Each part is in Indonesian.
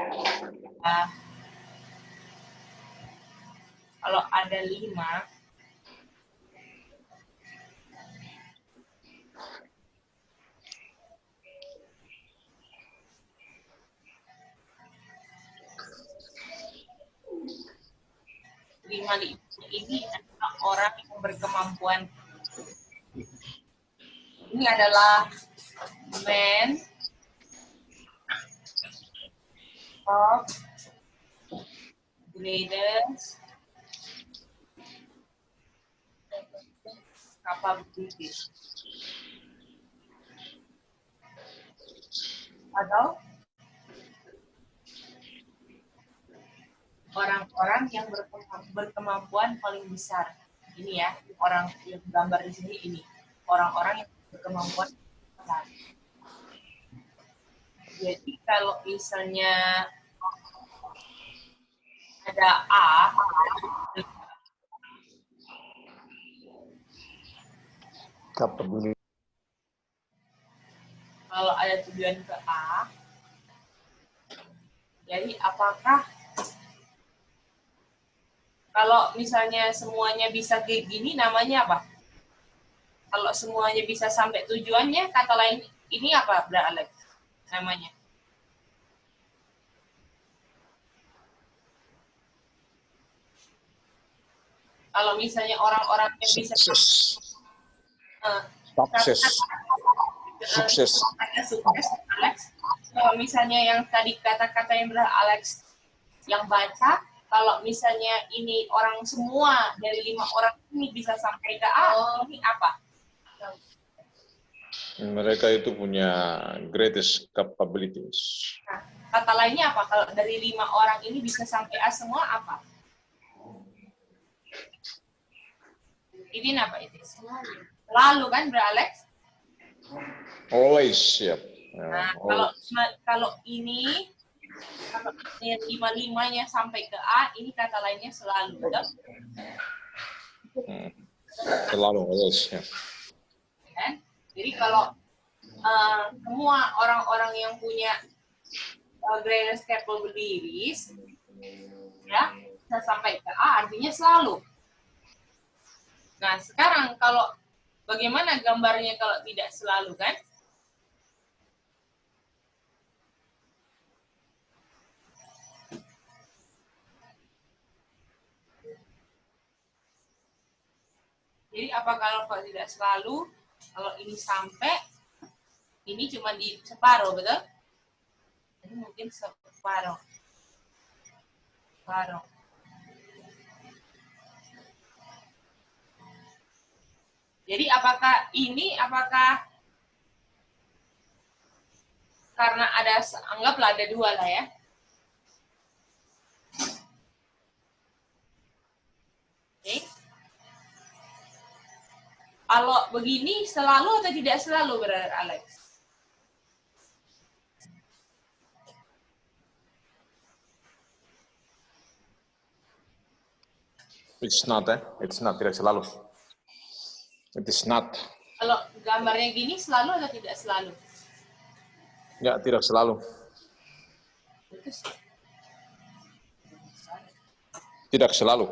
Nah, kalau ada 5, ini adalah orang yang berkemampuan. Ini adalah man of greatest capabilities. Atau orang-orang yang berkemampuan paling besar. Ini ya, orang yang gambar di sini ini. Orang-orang yang berkemampuan besar. Jadi kalau misalnya ada A, kalau ada tujuan ke A, jadi apakah kalau misalnya semuanya bisa kayak gini, namanya apa? Kalau semuanya bisa sampai tujuannya, kata lain ini apa, Bra Alex? Namanya? Kalau misalnya orang-orangnya bisa Sukses. Sukses. Sukses, Alex. Kalau misalnya yang tadi kata-kata yang Bra Alex yang baca, kalau misalnya ini orang semua dari 5 orang ini bisa sampai ke A, ini apa? Mereka itu punya greatest capabilities. Nah, kata lainnya apa? Kalau dari 5 orang ini bisa sampai A semua, apa? Ini apa itu? Selalu kan, Bro Alex? Always, siap. Nah, kalau ini, kalau 5-5-nya sampai ke A, ini kata lainnya selalu, betul? Selalu, always, ya. Kan? Jadi kalau semua orang-orang yang punya greatest capabilities, ya, bisa sampai ke A, artinya selalu. Nah, sekarang kalau bagaimana gambarnya kalau tidak selalu, kan? Jadi apa kalau tidak selalu, kalau ini sampai, ini cuma di separuh, betul? Ini mungkin separuh. Separuh. Jadi apakah karena ada, anggaplah ada 2 lah ya. Oke. Kalau begini selalu atau tidak selalu, Brother Alex? It's not, It's not, tidak selalu. It is not. Kalau gambarnya gini selalu atau tidak selalu? Ya, tidak selalu. Tidak selalu.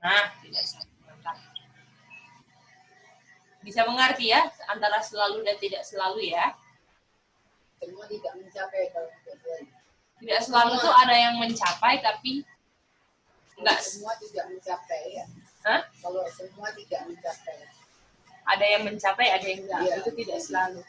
Nah, tidak selalu. Bisa mengerti ya antara selalu dan tidak selalu ya? Semua tidak mencapai kalau tidak selalu tuh ada yang mencapai tapi enggak semua tidak mencapai ya. Hah? Kalau semua tidak mencapai. Ada yang mencapai, ada yang enggak. Ya. Itu tidak selalu.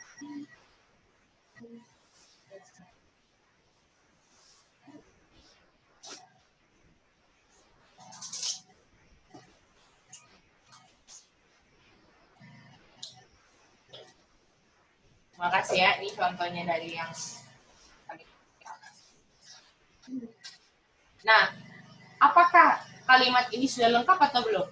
Makasih ya, ini contohnya dari yang Nah, apakah kalimat ini sudah lengkap atau belum?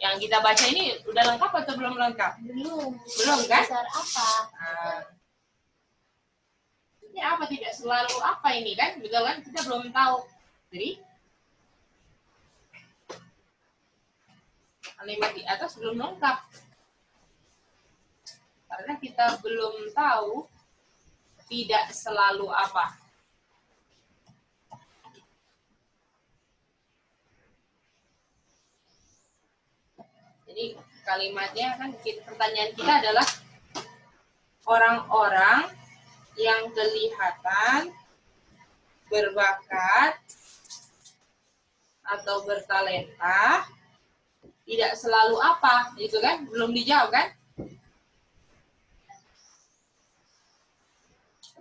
Yang kita baca ini udah lengkap atau belum lengkap? Belum. Belum kan? Besar apa? Nah, ini apa tidak selalu apa ini kan? Betul kan? Kita belum tahu. Jadi kalimat di atas belum lengkap. Karena kita belum tahu tidak selalu apa? Jadi kalimatnya kan pertanyaan kita adalah orang-orang yang kelihatan berbakat atau bertalenta tidak selalu apa? Itu kan belum dijawab kan?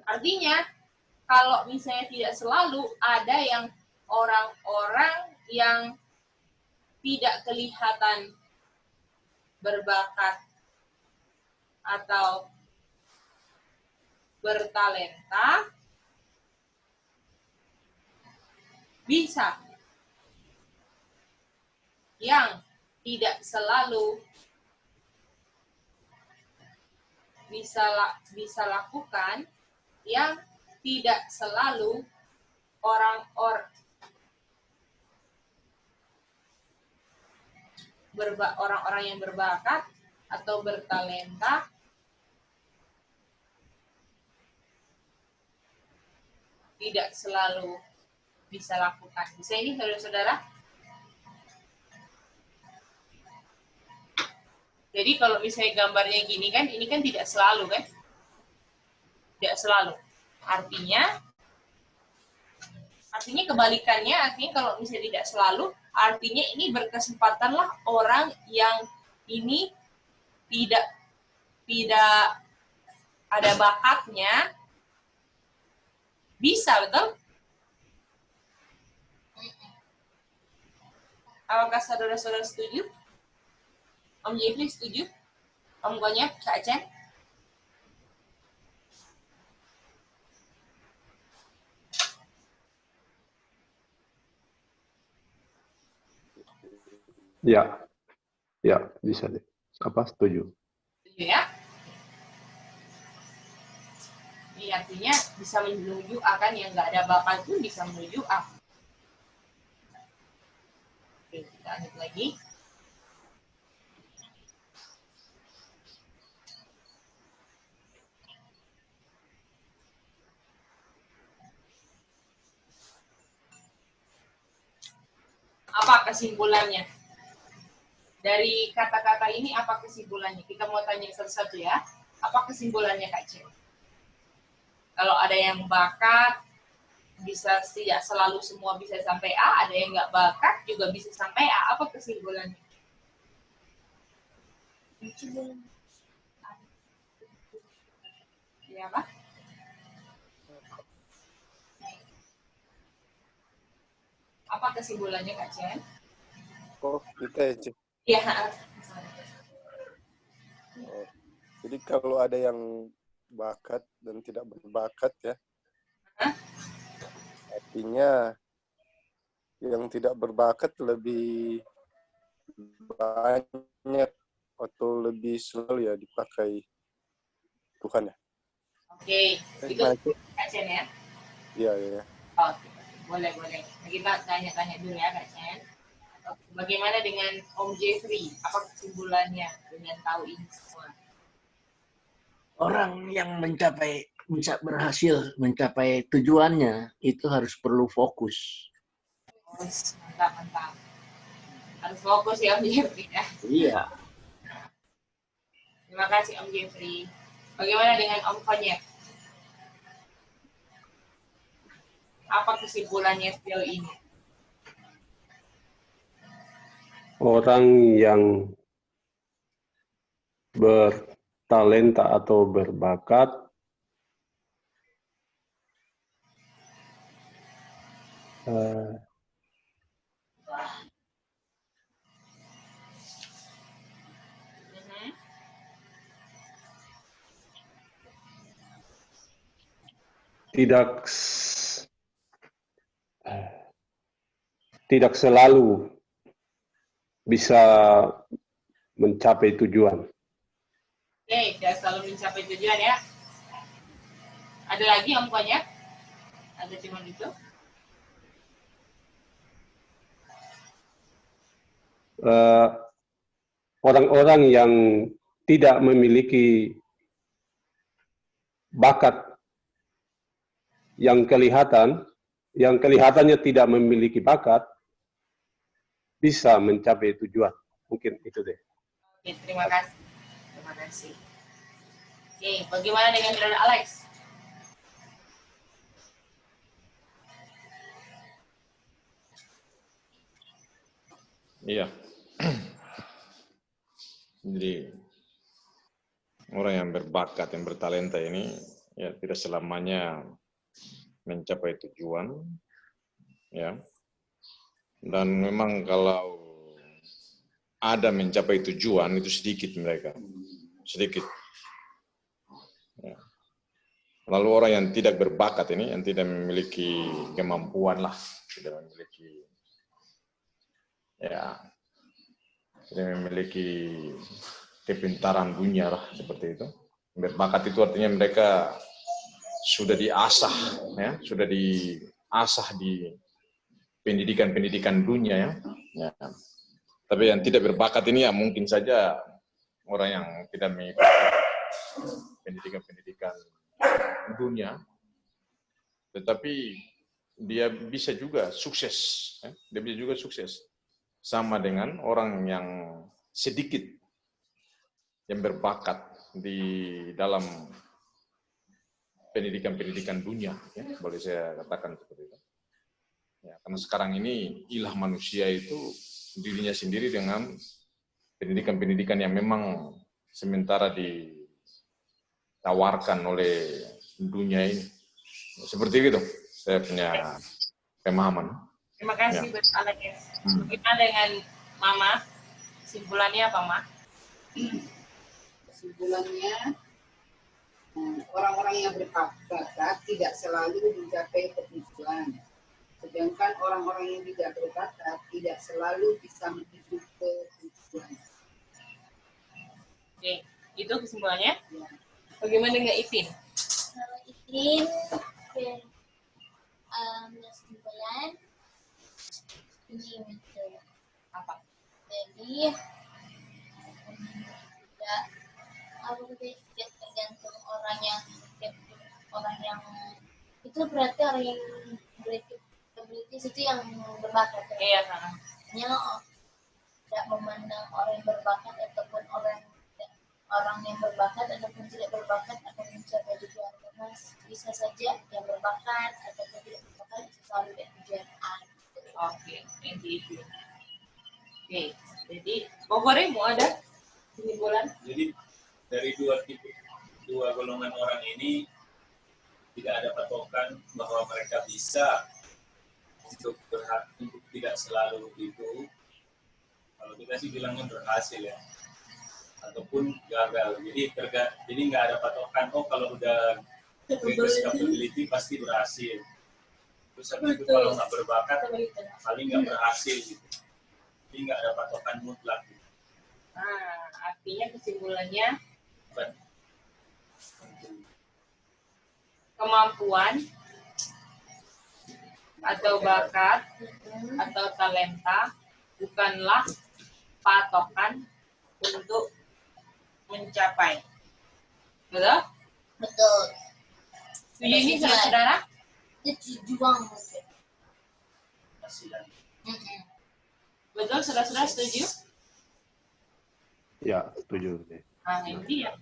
Artinya kalau misalnya tidak selalu, ada yang orang-orang yang tidak kelihatan berbakat atau bertalenta bisa, yang tidak selalu bisa lakukan, yang tidak selalu orang-orang yang berbakat atau bertalenta tidak selalu bisa lakukan. Bisa ini saudara-saudara? Jadi kalau misalnya gambarnya gini kan, ini kan tidak selalu kan? Tidak selalu. Artinya kebalikannya, artinya kalau misalnya tidak selalu, artinya ini berkesempatanlah orang yang ini tidak ada bakatnya, bisa, betul? Apakah saudara-saudara setuju? Om Jeffrey setuju? Om Gonyep, Kak Chen? Ya, ya bisa deh. Apa setuju? Setuju ya? Ini artinya bisa menuju A kan, yang nggak ada bakat pun bisa menuju A. Oke, kita lanjut lagi. Apa kesimpulannya? Dari kata-kata ini apa kesimpulannya? Kita mau tanya satu-satu ya. Apa kesimpulannya Kak Cen? Kalau ada yang bakat, bisa tidak selalu semua bisa sampai A, ada yang nggak bakat juga bisa sampai A. Apa kesimpulannya? Ya apa? Apa kesimpulannya Kak Cen? Oh, kita ya, Cik. Ya. Oh. Jadi kalau ada yang bakat dan tidak berbakat ya, artinya yang tidak berbakat lebih banyak atau lebih selalu ya dipakai Tuhan ya. Oke, itu Kak Cen ya? Iya, iya. Oke, boleh. Nah, kita tanya-tanya dulu ya Kak Cen. Bagaimana dengan Om Jeffrey? Apa kesimpulannya dengan tahu ini semua? Orang yang berhasil mencapai tujuannya itu harus perlu fokus. Mantap. Harus fokus ya Om Jeffrey ya. Iya. Terima kasih Om Jeffrey. Bagaimana dengan Om Konyek? Apa kesimpulannya sejauh ini? Orang yang bertalenta atau berbakat tidak selalu bisa mencapai tujuan. Oke, tidak selalu mencapai tujuan ya. Ada lagi Om Konyek? Ada cuma itu? Orang-orang yang tidak memiliki bakat yang kelihatannya tidak memiliki bakat bisa mencapai tujuan. Mungkin itu deh. Oke, terima kasih. Terima kasih. Oke, bagaimana dengan Saudara Alex? Iya. Jadi orang yang berbakat, yang bertalenta ini ya tidak selamanya mencapai tujuan, ya. Dan memang kalau ada mencapai tujuan itu sedikit mereka, sedikit. Ya. Lalu orang yang tidak berbakat ini, yang tidak memiliki kemampuan lah, tidak memiliki, ya, tidak memiliki kepintaran dunia lah seperti itu. Berbakat itu artinya mereka sudah diasah, ya, sudah diasah di pendidikan-pendidikan dunia, ya. Ya. Tapi yang tidak berbakat ini ya mungkin saja orang yang tidak mengikuti pendidikan-pendidikan dunia, tetapi dia bisa juga sukses, ya. Dia bisa juga sukses. Sama dengan orang yang sedikit yang berbakat di dalam pendidikan-pendidikan dunia, ya, boleh saya katakan seperti itu. Ya, karena sekarang ini ilah manusia itu dirinya sendiri dengan pendidikan-pendidikan yang memang sementara ditawarkan oleh dunia ini. Seperti itu, saya punya pemahaman. Terima kasih, Ya. Alex. Bagaimana dengan Mama? Kesimpulannya apa, Ma? Kesimpulannya, orang-orang yang berbakat tidak selalu mencapai tujuan. Sedangkan orang-orang yang tidak berbakat tidak selalu bisa menuju ke tujuan. Oke, itu kesimpulannya. Ya. Bagaimana dengan Ipin? Kalau Ipin, kesimpulan ini gitu. Apa? Jadi tidak tidak tergantung orang yang itu berarti orang yang berabilitas itu yang berbakat. Iya, Hanya tidak memandang orang yang berbakat ataupun orang yang berbakat ataupun tidak berbakat akan mencapai tujuan, karena bisa saja yang berbakat ataupun tidak berbakat bisa selalu ada tujuan A. Oke, thank you. Oke, jadi pokoknya mau ada kesimpulan? Jadi dari dua golongan orang ini tidak ada patokan bahwa mereka bisa untuk tidak selalu itu. Kalau kita sih bilangnya berhasil ya, ataupun gagal. Jadi nggak ada patokan. Oh kalau udah request capability pasti berhasil. Terus habis itu kalau nggak berbakat paling nggak berhasil gitu. Jadi nggak ada patokan mutlak. Gitu. Nah, artinya kesimpulannya kemampuan atau bakat atau talenta bukanlah patokan untuk mencapai. Betul? Betul. Ini saudara-saudara? Itu juang. Betul, saudara-saudara setuju? Ya, setuju. Nah, ini dia.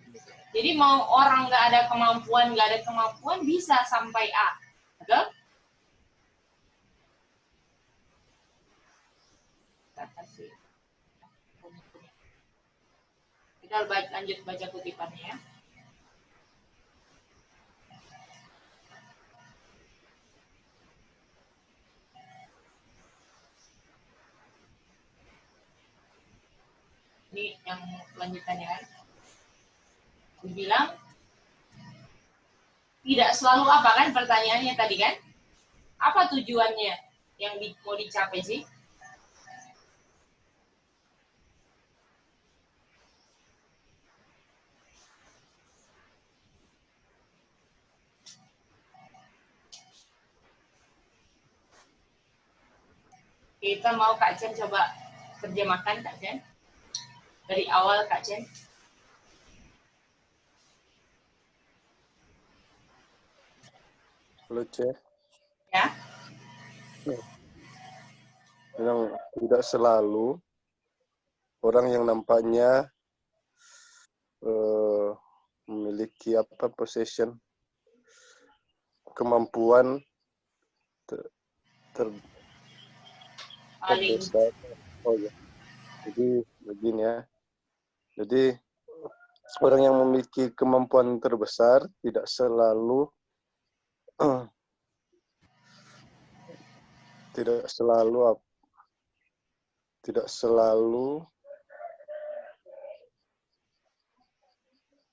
Jadi mau orang nggak ada kemampuan bisa sampai A. Betul? Kita lanjut baca kutipannya ya. Ini yang lanjutannya kan. Dibilang tidak selalu apa kan pertanyaannya tadi kan? Apa tujuannya yang mau dicapai sih? Kita mau Kak Chen coba terjemahkan Kak Chen. Dari awal Kak Chen. Lucu. Ya. Yang tidak selalu orang yang nampaknya memiliki possession, kemampuan terbesar. Oh ya. Jadi begini ya. Jadi orang yang memiliki kemampuan terbesar tidak selalu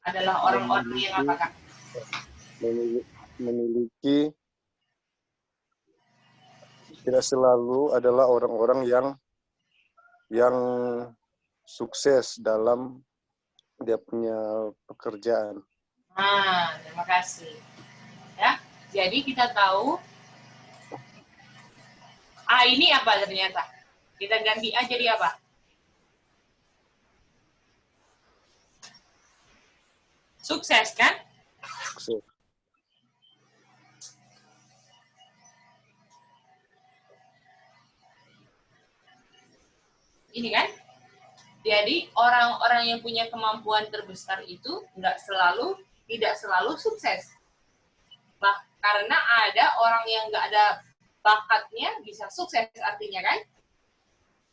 Adalah orang-orang yang apakah? Memiliki, tidak selalu adalah orang-orang yang sukses dalam dia punya pekerjaan. Nah, terima kasih. Ya, jadi kita tahu ini apa ternyata. Kita ganti A jadi apa? Sukses kan? Sukses. Ini kan? Jadi orang-orang yang punya kemampuan terbesar itu tidak selalu sukses. Karena ada orang yang nggak ada bakatnya bisa sukses artinya kan?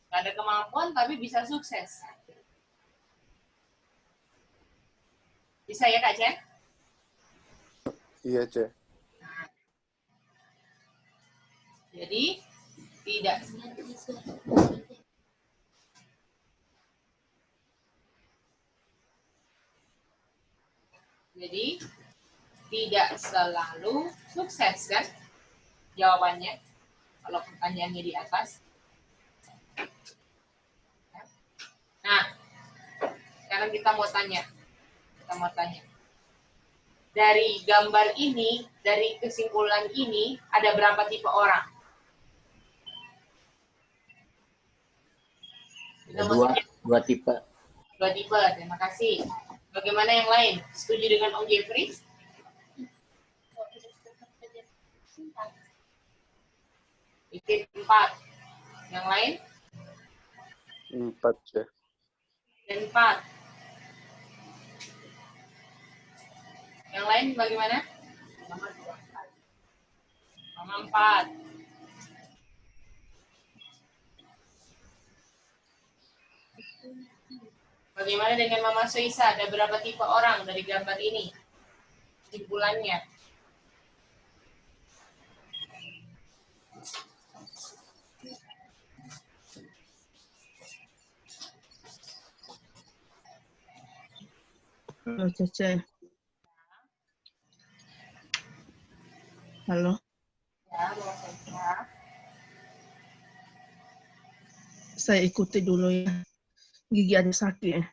Nggak ada kemampuan tapi bisa sukses. Bisa ya Kak Jen? Iya, Ce. Jadi tidak selalu sukses kan? Jawabannya kalau pertanyaannya di atas. Nah, sekarang kita mau tanya. Dari gambar ini, dari kesimpulan ini, ada berapa tipe orang? Dua tipe. Dua tipe, terima kasih. Bagaimana yang lain? Setuju dengan Om Jeffrey? Tipe 4. Yang lain? 4, Ce. Dan 4. Yang lain bagaimana? Mama 4. Bagaimana dengan Mama Soisa? Ada berapa tipe orang dari gambar ini? Kesimpulannya. Halo, Cece. Halo. Ya, Mama Soisa. Saya ikuti dulu ya. Gigi ada sakit ya.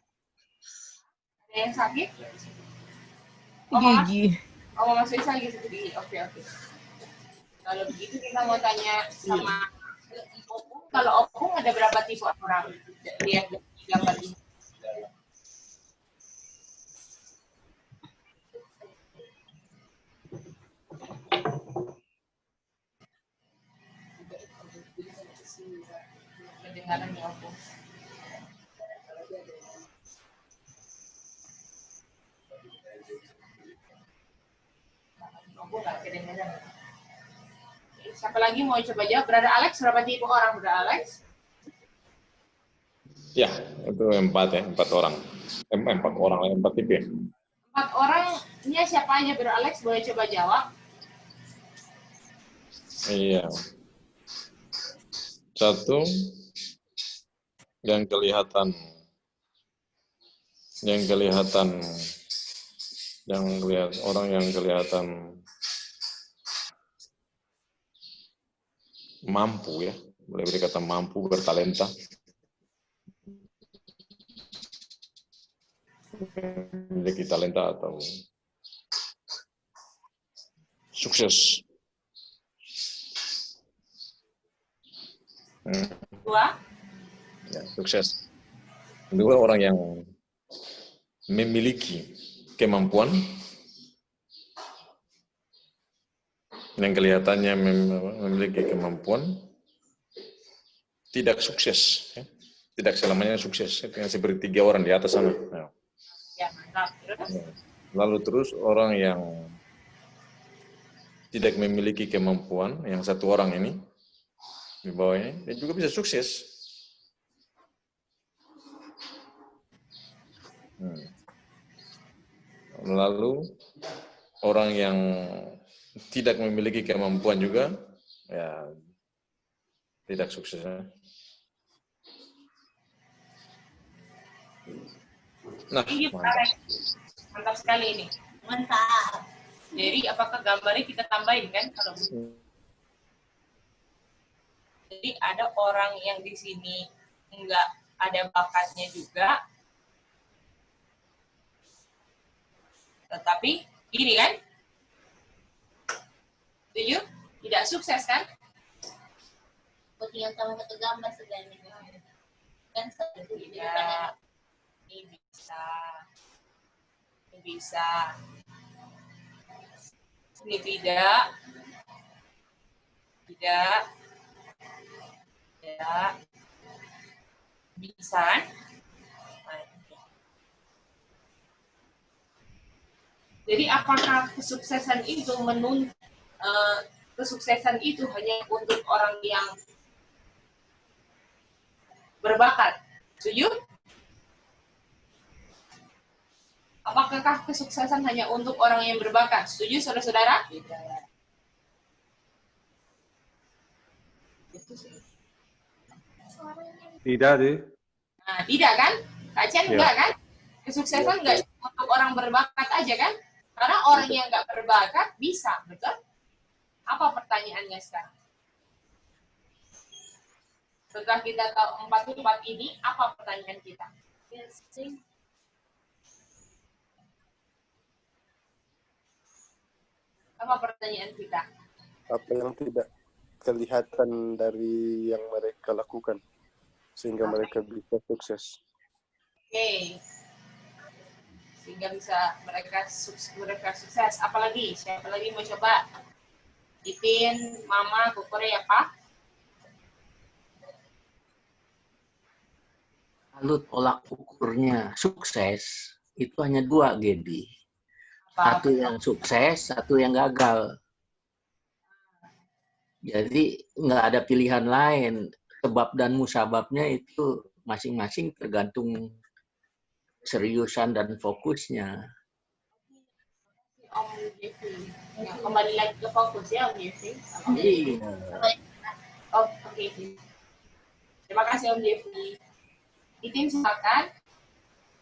Ada yang sakit? Gigi. Mama Soisa lagi sakit gigi. Oke. Kalau begitu kita mau tanya sama Opung. Kalau Opung ada berapa tipe orang? Lihat gambar ini. Kedengaran ya Opung. Opung nggak kedengaran. Siapa lagi mau coba jawab? Brother Alex, berapa tipe orang, Brother Alex? Ya, itu 4 ya, 4 orang. 4 orang, 4 tipe. 4 orangnya siapa aja, Brother Alex? Boleh coba jawab? Iya. 1 yang kelihatan orang yang kelihatan mampu ya, boleh berkata mampu, bertalenta, memiliki talenta atau sukses. 2. Ya, sukses. 2 orang yang memiliki kemampuan yang kelihatannya memiliki kemampuan tidak sukses, ya. Tidak selamanya sukses, yang seperti 3 orang di atas sana. Ya. Ya, mantap. Terus? Lalu terus orang yang tidak memiliki kemampuan, yang 1 orang ini di bawahnya, dia juga bisa sukses. Lalu orang yang tidak memiliki kemampuan juga, ya tidak sukses. Nah, mantap sekali ini. Mantap. Jadi apakah gambarnya kita tambahin kan? Kalau jadi ada orang yang di sini enggak ada bakatnya juga, tetapi gini kan? Setuju? Tidak sukses kan? Tinggal tambah 1 gambar sebenarnya. Kan satu Tidak. Ini bisa. Ini bisa. Ini tidak. Tidak. Tidak. Bisa kan? Jadi apakah kesuksesan itu kesuksesan itu hanya untuk orang yang berbakat? Setuju? Apakah kesuksesan hanya untuk orang yang berbakat? Setuju, saudara-saudara? Tidak deh. Nah, tidak kan? Kacian enggak kan? Kesuksesan enggak untuk orang berbakat aja kan? Karena orang yang enggak berbakat bisa, betul? Apa pertanyaannya sekarang? Setelah kita tahu 4 ini, apa pertanyaan kita? Apa pertanyaan kita? Apa yang tidak kelihatan dari yang mereka lakukan sehingga mereka bisa sukses. Oke. Sehingga bisa mereka sukses. Apalagi? Siapa lagi mau coba? Ipin, Mama, Kokore ya Pak? Kalau tolak ukurnya sukses itu hanya 2, Gedi. Satu yang sukses, satu yang gagal. Jadi nggak ada pilihan lain. Sebab dan musababnya itu masing-masing tergantung seriusan dan fokusnya. Om Jeffrey. Ya, kembali lagi ke fokus ya Om Jeffrey. Iya. Oh, oke. Terima kasih Om Jeffrey. Itin silakan.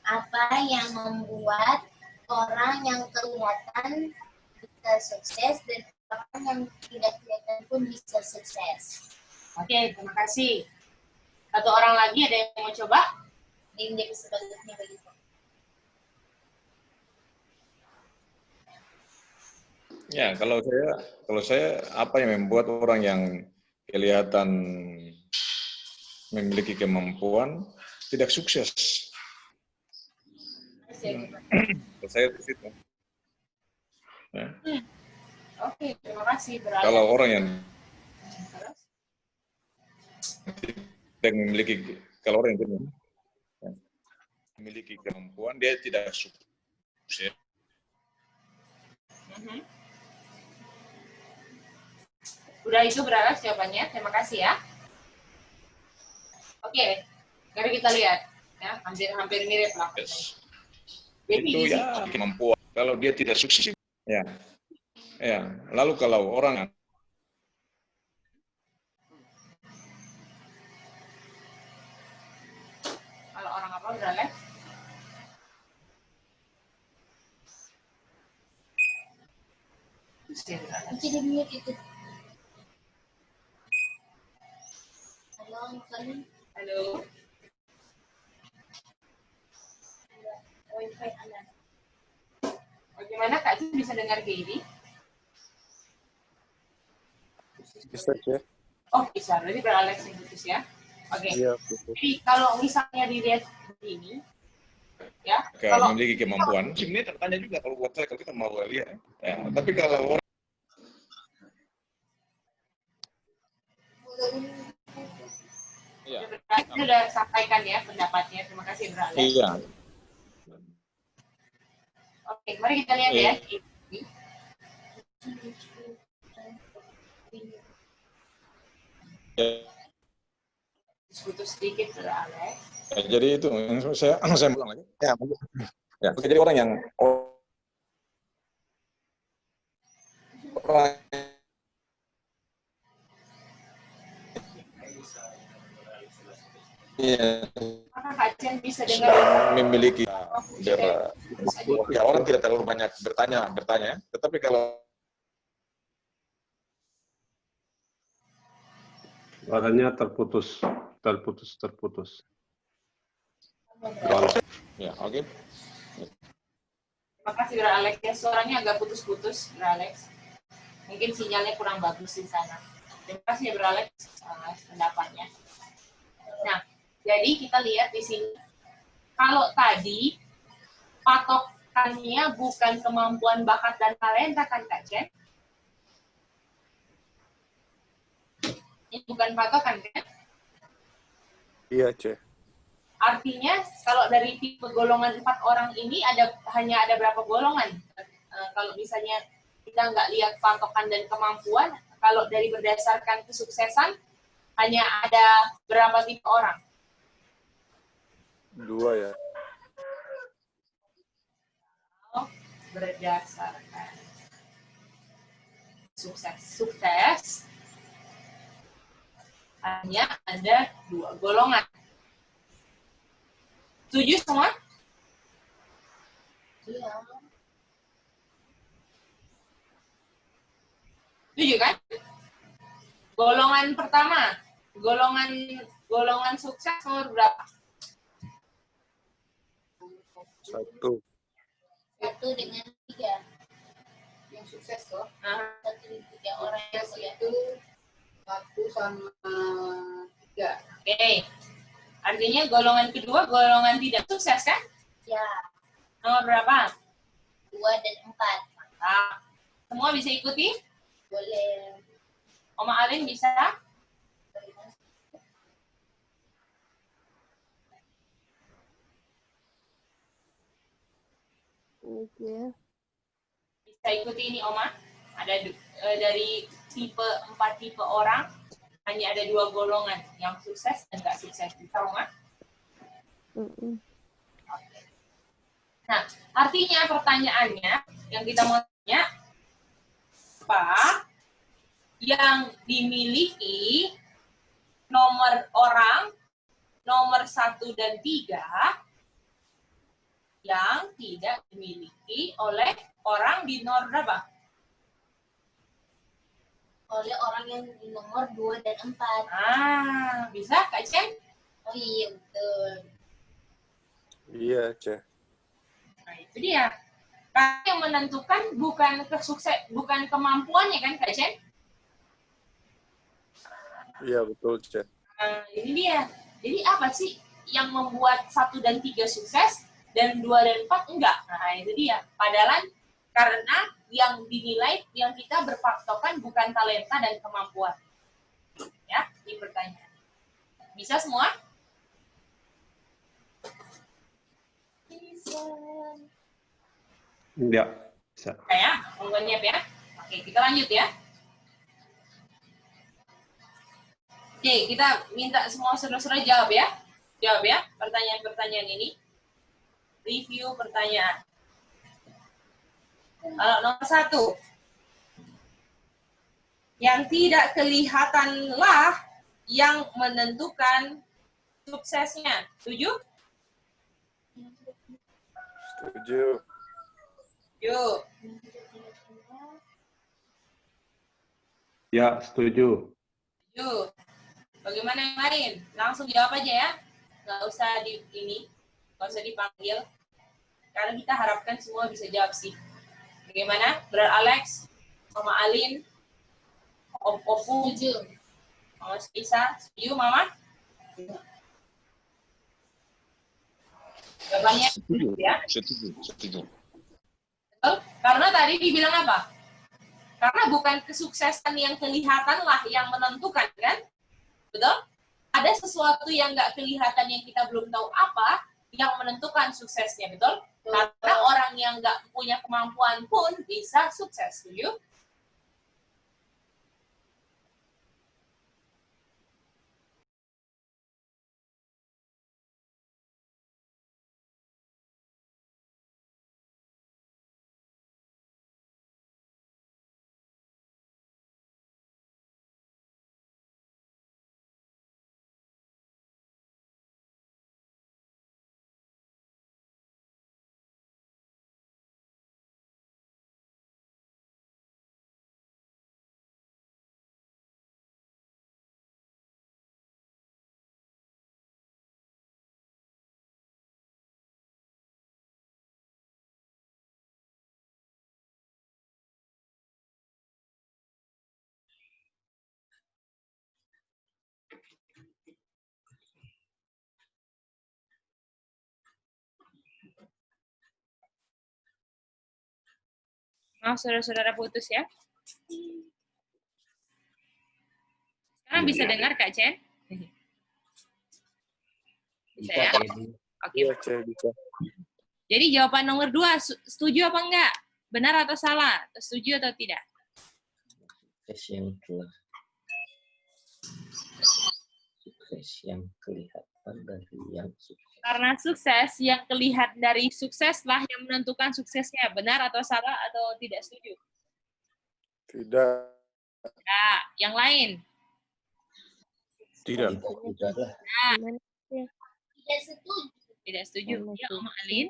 Apa yang membuat orang yang kelihatan bisa sukses dan orang yang tidak kelihatan pun bisa sukses? Oke, terima kasih. 1 orang lagi ada yang mau coba? Ini menjadi sebaliknya begitu. Ya, kalau saya apa yang membuat orang yang kelihatan memiliki kemampuan tidak sukses? Saya di situ. Ya. Oke, terima kasih. Kalau orang yang tidak memiliki, kalau orang yang memiliki kemampuan, dia tidak sukses. Udah itu beralas jawabannya. Terima kasih ya. Oke, mari kita lihat. Ya, hampir mirip lah. Yes. Itu ya kemampuan. Kalau dia tidak sukses, ya. Ya. Lalu kalau orang apa beralas? Jadi mute itu. Halo, Fani. Halo. Wi-Fi Anda. Bagaimana Kak Ci bisa dengar Gedi? Bisa ya? Oh bisa, berarti berales yang putus ya. Oke. Iya, jadi kalau misalnya dilihat begini, ya. Kalau memiliki kemampuan, ini tertanya juga kalau buat saya kalau kita mau lihat. Ya. Tapi kalau Iya. Sudah sampaikan ya pendapatnya. Terima kasih Bro Alex. Iya. Oke, mari kita lihat ya. Putus sedikit Bro Alex. Ya, jadi itu yang saya ulang lagi. Ya, jadi orang yang Apakah Kak Chen bisa dengar? memiliki ya orang tidak terlalu banyak bertanya, tetapi kalau Suaranya terputus. ya, oke. Terima kasih Bro Alex. Ya, suaranya agak putus-putus Bro Alex. Mungkin sinyalnya kurang bagus di sana. Terima kasih Bro Alex pendapatnya. Nah, jadi kita lihat di sini. Kalau tadi patokannya bukan kemampuan, bakat, dan talenta kan Kak Chen? Ini bukan patokan kan? Iya, C. Artinya kalau dari tipe golongan 4 orang ini hanya ada berapa golongan? Kalau misalnya kita nggak lihat patokan dan kemampuan, kalau dari berdasarkan kesuksesan hanya ada berapa tipe orang? 2 ya. Berdasarkan sukses hanya ada 2 golongan. Setuju semua? Iya. Setuju kan? Golongan pertama, golongan sukses nomor berapa? 1. 1 dengan 3. Yang sukses toh. 1 dengan 3 orang yang Sukses itu 1 sama 3. Oke. Artinya golongan kedua, golongan tidak sukses kan? Ya. Nomor berapa? 2 dan 4. Nah, semua bisa ikuti? Boleh. Oma Alin bisa? Oke. Bisa ikuti ini Oma? Ada dari tipe 4 tipe orang hanya ada 2 golongan, yang sukses dan nggak sukses. Bisa Oma? Nah, artinya pertanyaannya yang kita mau tanya, apa yang dimiliki nomor 1 dan 3 yang tidak dimiliki oleh orang di nomor berapa? Oleh orang yang di nomor 2 dan 4. Ah, bisa Kak Chen? Oh iya, betul. Iya, C. Nah, itu dia. Karena yang menentukan bukan kemampuannya kan Kak Chen? Iya, betul, C. Nah, ini dia. Jadi apa sih yang membuat 1 dan 3 sukses dan 2 dan 4 enggak? Nah, itu dia. Padahal karena yang dinilai, yang kita berpatokan bukan talenta dan kemampuan. Ya, ini pertanyaan. Bisa semua? Bisa. Ya, bisa. Ya, monggo nyiap ya. Oke, kita lanjut ya. Oke, kita minta semua saudara-saudara jawab ya. Jawab ya pertanyaan-pertanyaan ini. Review pertanyaan. Kalau nomor 1, yang tidak kelihatanlah yang menentukan suksesnya. Setuju? Setuju. Yuk. Ya, setuju. Setuju. Bagaimana yang lain? Langsung jawab aja ya. Nggak usah nggak usah dipanggil. Karena kita harapkan semua bisa jawab sih. Bagaimana? Bro Alex, Mama Alin, Om Opu, Mama Spisa, setuju Mama? Jawabannya ya? Setuju. Betul? Karena tadi dibilang apa? Karena bukan kesuksesan yang kelihatan lah yang menentukan kan? Betul? Ada sesuatu yang nggak kelihatan yang kita belum tahu apa, yang menentukan suksesnya, betul? Karena orang yang nggak punya kemampuan pun bisa sukses, setuju? Maaf, saudara-saudara putus ya. Sekarang bisa dengar Kak Chen? Bisa ya? Oke. Bisa. Jadi jawaban nomor 2, setuju apa enggak? Benar atau salah? Setuju atau tidak? Sukses yang kelihatan dari yang sukses. Karena sukses yang kelihatan dari sukseslah yang menentukan suksesnya. Benar atau salah atau tidak setuju? Tidak. Nah, yang lain? Tidak. Nah, Tidak setuju. tidak setuju. Ya, Om Alin?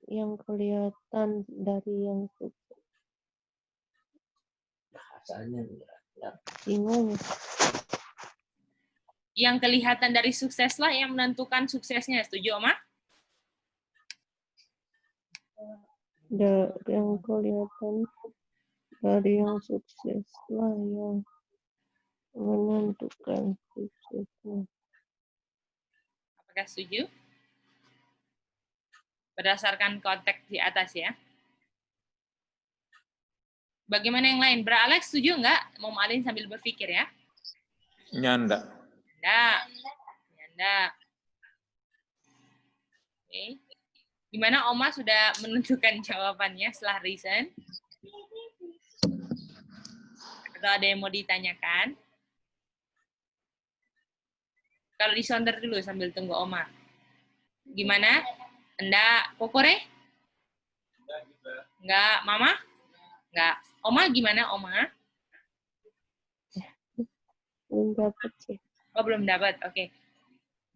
Yang kelihatan dari yang sukses. Bahasanya enggak. Bingung. Yang kelihatan dari sukseslah yang menentukan suksesnya. Setuju, Oma? Yang kelihatan dari yang sukses lah yang menentukan suksesnya. Apakah setuju? Berdasarkan konteks di atas ya. Bagaimana yang lain? Bra Alex setuju nggak? Mau Alin sambil berpikir ya. Nyanda. Nyanda. Oke. Gimana Oma sudah menentukan jawabannya setelah reason? Atau ada yang mau ditanyakan? Kalau disonder dulu sambil tunggu Oma. Gimana? Enggak. Kokore? Enggak. Mama? Enggak. Oma gimana, Oma? Belum dapat sih. Oh, belum dapat. Oke.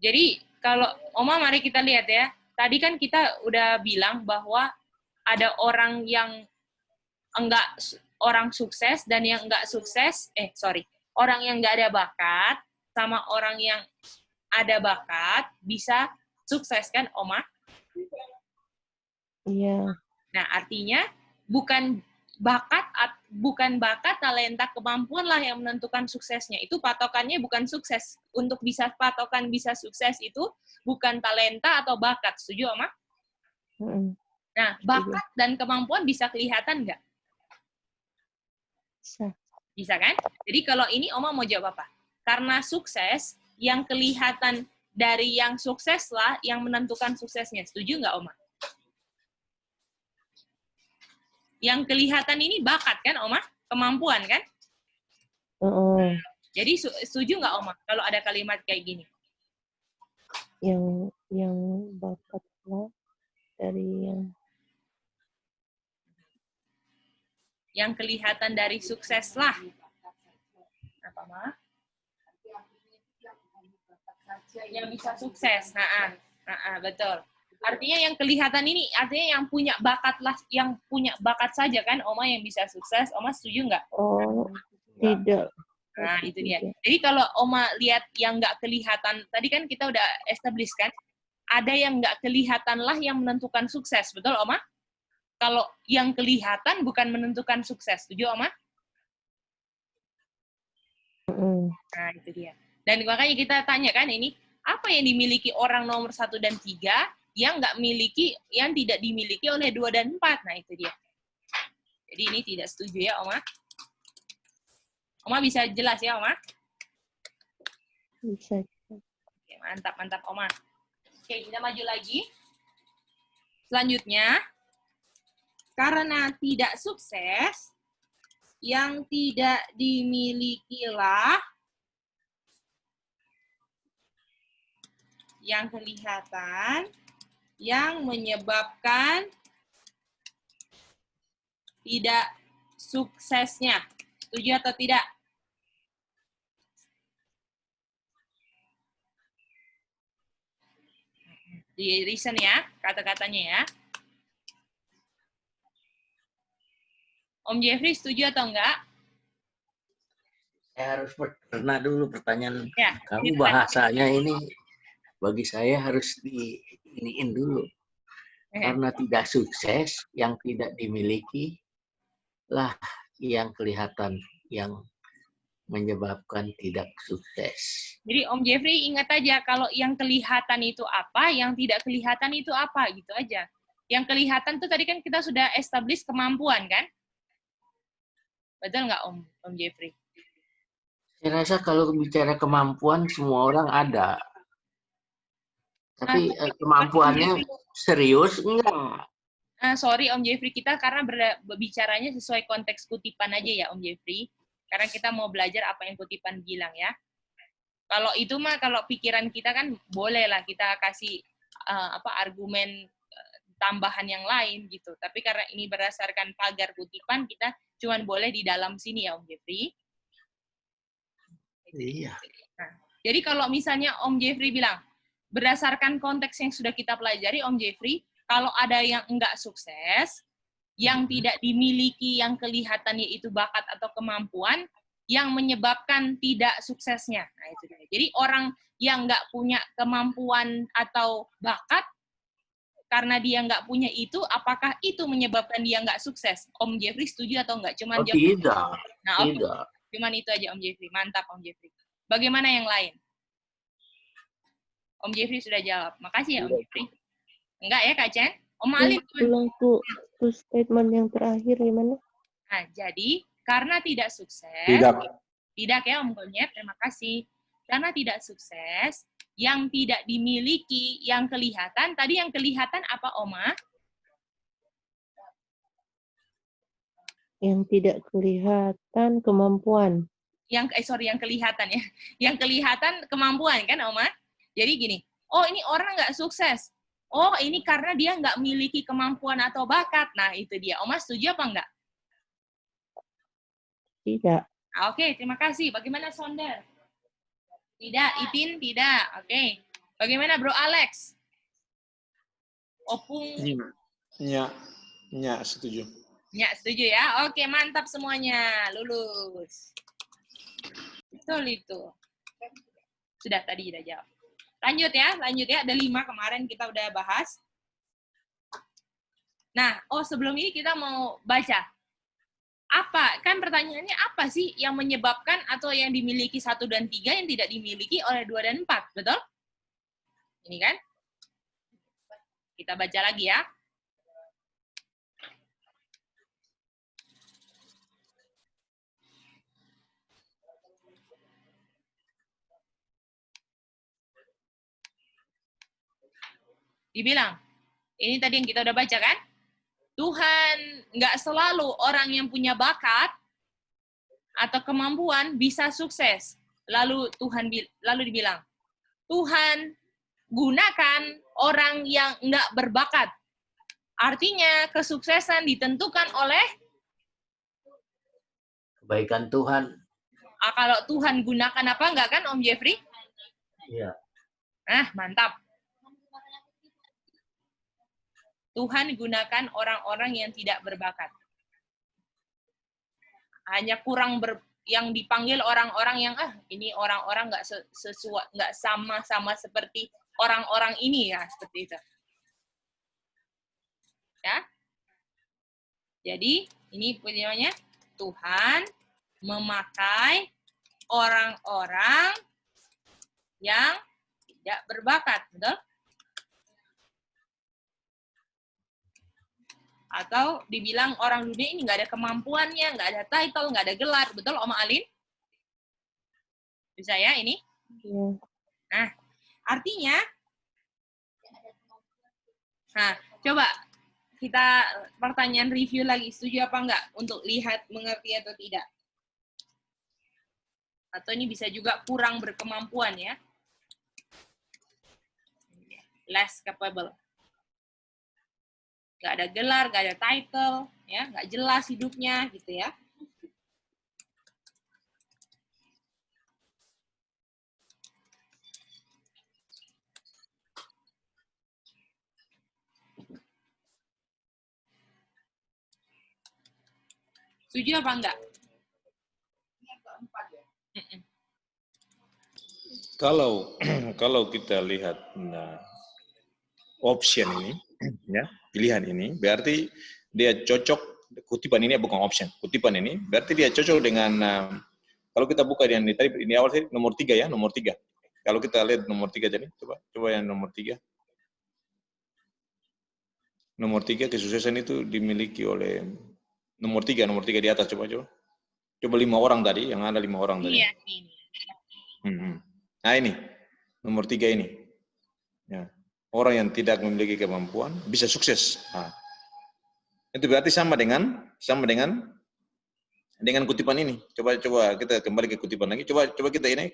Jadi, kalau Oma mari kita lihat ya. Tadi kan kita udah bilang bahwa ada orang yang enggak orang sukses dan yang enggak sukses, orang yang enggak ada bakat sama orang yang ada bakat bisa sukses kan, Oma? Iya. Nah, artinya bukan bakat, talenta, kemampuan lah yang menentukan suksesnya. Itu patokannya bukan sukses. Untuk bisa patokan bisa sukses itu bukan talenta atau bakat. Setuju, Oma? Nah, bakat dan kemampuan bisa kelihatan nggak? Bisa. Bisa kan? Jadi kalau ini Oma mau jawab apa? Karena sukses, yang kelihatan dari yang sukses lah yang menentukan suksesnya. Setuju nggak, Oma? Yang kelihatan ini bakat kan, Oma? Kemampuan kan? Jadi setuju nggak, Oma, kalau ada kalimat kayak gini? Yang bakat lah dari yang kelihatan dari sukses lah. Apa, Ma? Yang bisa sukses. Betul. Artinya yang kelihatan ini, artinya yang punya bakat lah, yang punya bakat saja kan, Oma yang bisa sukses. Oma setuju nggak? Oh, tidak. Nah, itu dia. Jadi kalau Oma lihat yang nggak kelihatan, tadi kan kita udah establish kan, ada yang nggak kelihatan lah yang menentukan sukses. Betul, Oma? Kalau yang kelihatan bukan menentukan sukses. Setuju, Oma? Nah, itu dia. Dan makanya kita tanya kan ini, apa yang dimiliki orang nomor 1 dan 3 yang nggak miliki, yang tidak dimiliki oleh 2 dan 4. Nah, itu dia. Jadi ini tidak setuju ya, Oma. Oma bisa jelas ya, Oma? Bisa. Oke, mantap, mantap, Oma. Oke, kita maju lagi. Selanjutnya, karena tidak sukses, yang tidak dimilikilah yang kelihatan, yang menyebabkan tidak suksesnya. Setuju atau tidak? Di reason ya, kata-katanya ya. Om Jeffrey setuju atau enggak? Saya harus pernah dulu pertanyaan Ya, kamu, bahasanya ini bagi saya harus diiniin dulu. Karena tidak sukses, yang tidak dimiliki lah yang kelihatan, yang menyebabkan tidak sukses. Jadi Om Jeffrey ingat aja, kalau yang kelihatan itu apa, yang tidak kelihatan itu apa, gitu aja. Yang kelihatan tuh tadi kan kita sudah establish kemampuan kan? Betul nggak Om Jeffrey? Saya rasa kalau bicara kemampuan semua orang ada. Tapi kemampuannya serius enggak? Sorry Om Jeffrey, kita karena berbicaranya sesuai konteks kutipan aja ya Om Jeffrey. Karena kita mau belajar apa yang kutipan bilang ya. Kalau itu mah, kalau pikiran kita kan boleh lah kita kasih argumen tambahan yang lain gitu. Tapi karena ini berdasarkan pagar kutipan, kita cuman boleh di dalam sini ya Om Jeffrey. Iya. Nah, jadi kalau misalnya Om Jeffrey bilang, berdasarkan konteks yang sudah kita pelajari Om Jeffrey, kalau ada yang enggak sukses, yang tidak dimiliki yang kelihatannya itu bakat atau kemampuan, yang menyebabkan tidak suksesnya. Nah, itu dia. Jadi orang yang enggak punya kemampuan atau bakat, karena dia nggak punya itu, apakah itu menyebabkan dia nggak sukses? Om Jeffrey setuju atau nggak? Cuman tidak. Nah, tidak. Cuman itu aja Om Jeffrey. Mantap Om Jeffrey. Bagaimana yang lain? Om Jeffrey sudah jawab. Makasih ya Om Jeffrey. Enggak ya Kak Chen? Om Alif. Ulang tuh statement yang terakhir gimana? Nah, jadi karena tidak sukses. Tidak ya Om Gonyet, terima kasih. Karena tidak sukses, yang tidak dimiliki, yang kelihatan. Tadi yang kelihatan apa, Oma? Yang tidak kelihatan kemampuan. Yang kelihatan ya. Yang kelihatan kemampuan kan, Oma? Jadi gini, oh ini orang nggak sukses. Oh ini karena dia nggak memiliki kemampuan atau bakat. Nah itu dia. Oma setuju apa enggak? Tidak. Oke, terima kasih. Bagaimana Sonder? Tidak, Ipin tidak. Oke. Bagaimana Bro Alex? Opung? Ya, setuju. Ya, setuju ya. Oke, mantap semuanya. Lulus. Betul itu. Sudah tadi udah jawab. Lanjut ya. Ada 5 kemarin kita udah bahas. Nah, sebelum ini kita mau baca. Apa? Kan pertanyaannya apa sih yang menyebabkan atau yang dimiliki 1 dan 3 yang tidak dimiliki oleh 2 dan 4? Betul? Ini kan? Kita baca lagi ya. Dibilang, ini tadi yang kita udah baca kan? Tuhan nggak selalu orang yang punya bakat atau kemampuan bisa sukses. Lalu dibilang, Tuhan gunakan orang yang nggak berbakat. Artinya kesuksesan ditentukan oleh kebaikan Tuhan. Kalau Tuhan gunakan apa enggak kan Om Jeffrey? Iya. Nah, mantap. Tuhan gunakan orang-orang yang tidak berbakat. Hanya kurang yang dipanggil orang-orang yang ini orang-orang nggak sesuai, nggak sama seperti orang-orang ini ya, seperti itu. Ya. Jadi ini punyanya Tuhan memakai orang-orang yang tidak berbakat, betul? Atau dibilang orang dunia ini nggak ada kemampuannya, nggak ada title, nggak ada gelar. Betul, Oma Alin? Bisa ya ini? Ya. Nah, artinya, nah, coba kita pertanyaan review lagi, setuju apa enggak untuk lihat mengerti atau tidak? Atau ini bisa juga kurang berkemampuan ya. Less capable. Nggak ada gelar, nggak ada title, ya, nggak jelas hidupnya, gitu ya. Setuju apa enggak? Kalau kita lihat option ini, ya pilihan ini, berarti dia cocok. Kutipan ini bukan option, kutipan ini berarti dia cocok dengan. Kalau kita buka yang tadi ini awal sih nomor 3 ya, nomor 3. Kalau kita lihat nomor 3 jadi, coba yang nomor 3. Nomor 3 kesuksesan itu dimiliki oleh nomor 3 di atas, coba 5 orang tadi, yang ada 5 orang tadi. Iya. Nah ini nomor 3 ini, ya. Orang yang tidak memiliki kemampuan bisa sukses. Nah, itu berarti sama dengan kutipan ini. Coba kita kembali ke kutipan lagi. Coba kita ini.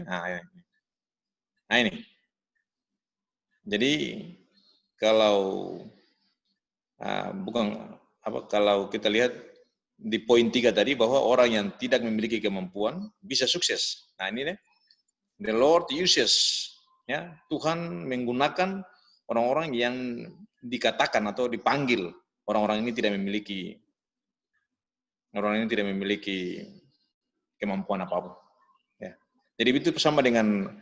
Nah ini. Jadi kalau kalau kita lihat di poin 3 tadi bahwa orang yang tidak memiliki kemampuan bisa sukses. Nah ini nih, the Lord uses, ya, Tuhan menggunakan orang-orang yang dikatakan atau dipanggil orang-orang ini tidak memiliki kemampuan apapun. Ya. Jadi itu sama dengan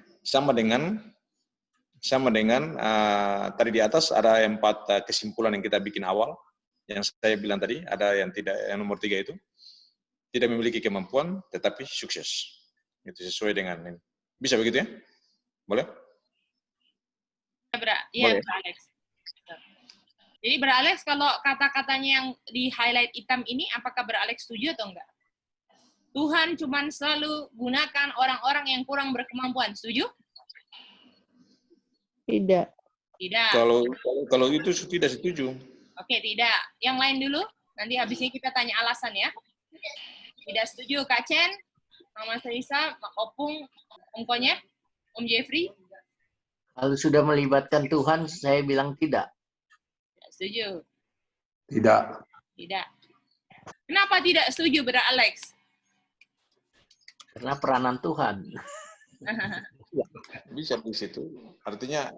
tadi di atas ada 4 kesimpulan yang kita bikin awal, yang saya bilang tadi, ada yang nomor 3 itu tidak memiliki kemampuan tetapi sukses. Itu sesuai dengan ini. Bisa begitu ya? Boleh? Iya, Bro Alex. Jadi Bro Alex, kalau kata-katanya yang di highlight hitam ini, apakah Bro Alex setuju atau enggak? Tuhan cuman selalu gunakan orang-orang yang kurang berkemampuan. Setuju? Tidak. Tidak. Kalau itu tidak setuju. Oke, tidak. Yang lain dulu. Nanti habisnya kita tanya alasan ya. Tidak setuju, Kak Chen, Mama Sarisa, Mak Opung, Om Konyet, Om Jeffrey. Kalau sudah melibatkan Tuhan, saya bilang tidak. Tidak setuju. Tidak. Tidak. Kenapa tidak setuju, Bro Alex? Karena peranan Tuhan. Bisa di situ. Artinya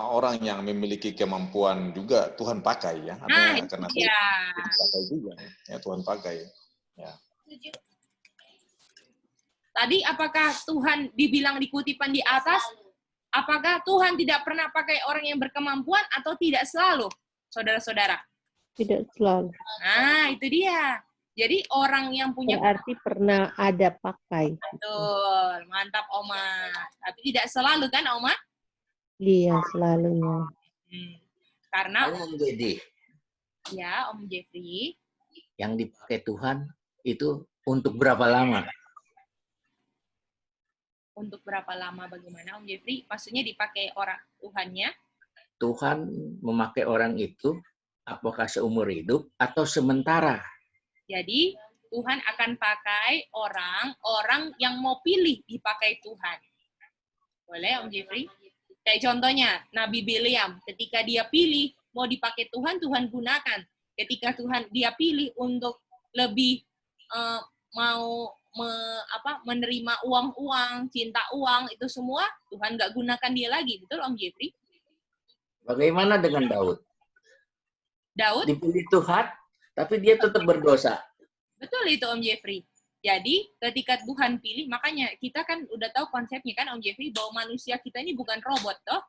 orang yang memiliki kemampuan juga Tuhan pakai ya. Karena Tuhan pakai juga ya, Tuhan pakai. Ya. Tadi apakah Tuhan dibilang di kutipan di atas? Apakah Tuhan tidak pernah pakai orang yang berkemampuan atau tidak selalu, saudara-saudara? Tidak selalu. Nah, itu dia. Jadi orang yang punya berarti pernah ada pakai. Betul, mantap Oma. Tapi tidak selalu kan Oma? Iya, selalunya. Karena Om Dedi. Ya, Om Jeffrey. Yang dipakai Tuhan itu untuk berapa lama? Untuk berapa lama bagaimana Om Jeffrey? Maksudnya dipakai orang Tuhannya? Tuhan memakai orang itu apakah seumur hidup atau sementara? Jadi Tuhan akan pakai orang yang mau pilih dipakai Tuhan. Boleh Om Jeffrey? Kayak contohnya Nabi Bileam, ketika dia pilih mau dipakai Tuhan, Tuhan gunakan. Ketika dia pilih untuk lebih menerima uang-uang, cinta uang, itu semua Tuhan nggak gunakan dia lagi. Betul Om Jeffrey? Bagaimana dengan Daud? Daud? Dipilih Tuhan, tapi dia tetap berdosa. Betul itu Om Jeffrey. Jadi ketika Tuhan pilih, makanya kita kan udah tahu konsepnya kan Om Jeffrey, bahwa manusia kita ini bukan robot toh.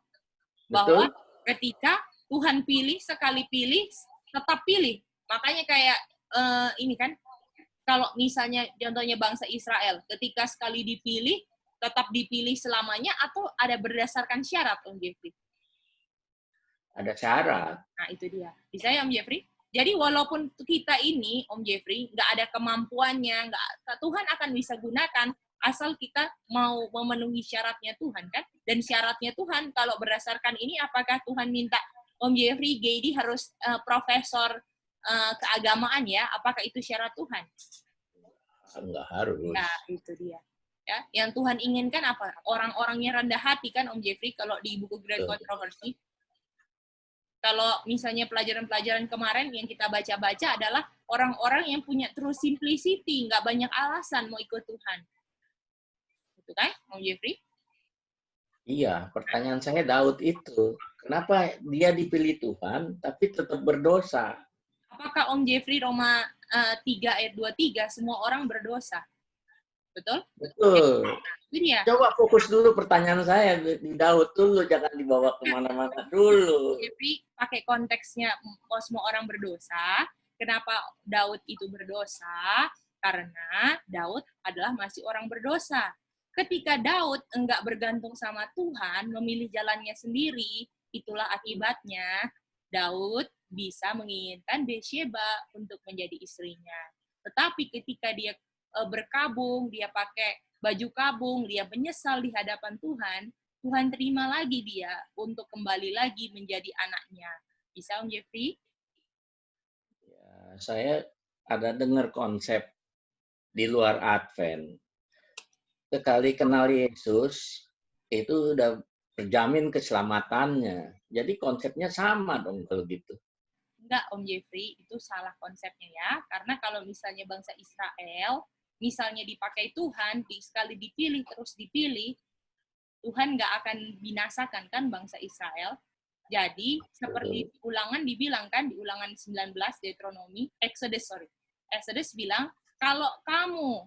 Bahwa ketika Tuhan pilih, sekali pilih, tetap pilih. Makanya kayak ini kan, kalau misalnya contohnya bangsa Israel, ketika sekali dipilih, tetap dipilih selamanya atau ada berdasarkan syarat Om Jeffrey? Ada syarat. Nah itu dia. Bisa ya Om Jeffrey? Jadi walaupun kita ini, Om Jeffrey, nggak ada kemampuannya, Tuhan akan bisa gunakan asal kita mau memenuhi syaratnya Tuhan kan. Dan syaratnya Tuhan kalau berdasarkan ini, apakah Tuhan minta Om Jeffrey Gedi harus profesor keagamaan ya? Apakah itu syarat Tuhan? Enggak harus. Nah, itu dia. Ya, yang Tuhan inginkan apa? Orang-orangnya rendah hati kan Om Jeffrey kalau di buku Great Controversy. Kalau misalnya pelajaran-pelajaran kemarin yang kita baca-baca adalah orang-orang yang punya true simplicity, nggak banyak alasan mau ikut Tuhan. Itu kan, Om Jeffrey? Iya, pertanyaan saya Daud itu. Kenapa dia dipilih Tuhan, tapi tetap berdosa? Apakah Om Jeffrey Roma 3 ayat 23, semua orang berdosa? Betul? Betul. Ya. Coba fokus dulu pertanyaan saya di Daud dulu, jangan dibawa kemana-mana dulu. Jeffrey pakai konteksnya semua orang berdosa. Kenapa Daud itu berdosa? Karena Daud adalah masih orang berdosa. Ketika Daud enggak bergantung sama Tuhan, memilih jalannya sendiri, itulah akibatnya Daud bisa menginginkan Betsyeba untuk menjadi istrinya. Tetapi ketika dia berkabung, dia pakai baju kabung, dia menyesal di hadapan Tuhan, Tuhan terima lagi dia untuk kembali lagi menjadi anaknya. Bisa Om Jeffrey? Ya, saya ada dengar konsep di luar Advent. Sekali kenal Yesus, itu udah terjamin keselamatannya. Jadi konsepnya sama dong kalau gitu. Enggak, Om Jeffrey, itu salah konsepnya ya. Karena kalau misalnya bangsa Israel, misalnya dipakai Tuhan, sekali dipilih, terus dipilih, Tuhan nggak akan binasakan kan bangsa Israel. Jadi, seperti ulangan dibilang kan, di ulangan 19, Exodus bilang, kalau kamu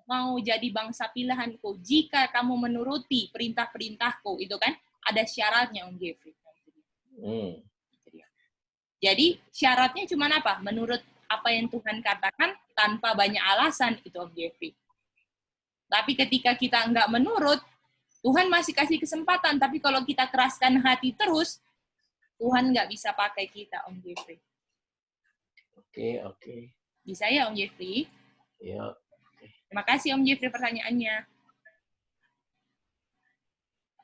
mau jadi bangsa pilihanku, jika kamu menuruti perintah-perintahku, itu kan, ada syaratnya, Om Jeffrey. Jadi, syaratnya cuma apa? Menurut apa yang Tuhan katakan, tanpa banyak alasan, itu Om Jeffrey. Tapi ketika kita nggak menurut, Tuhan masih kasih kesempatan, tapi kalau kita keraskan hati terus, Tuhan nggak bisa pakai kita, Om Jeffrey. Oke. Bisa ya, Om Jeffrey? Iya. Terima kasih, Om Jeffrey, pertanyaannya.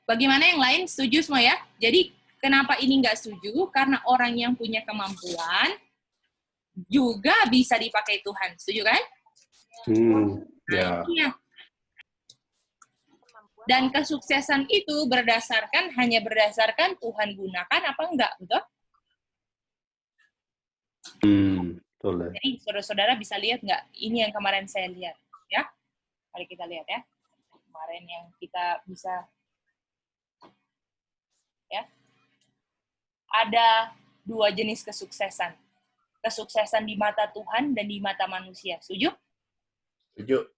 Bagaimana yang lain? Setuju semua ya? Jadi, kenapa ini nggak setuju? Karena orang yang punya kemampuan juga bisa dipakai Tuhan. Setuju kan? Ya. Iya. Dan kesuksesan itu hanya berdasarkan Tuhan gunakan apa enggak, betul? Betul ya. Jadi saudara-saudara bisa lihat nggak? Ini yang kemarin saya lihat, ya. Mari kita lihat ya. Kemarin yang kita bisa, ya. Ada 2 jenis kesuksesan. Kesuksesan di mata Tuhan dan di mata manusia. Setuju? Setuju.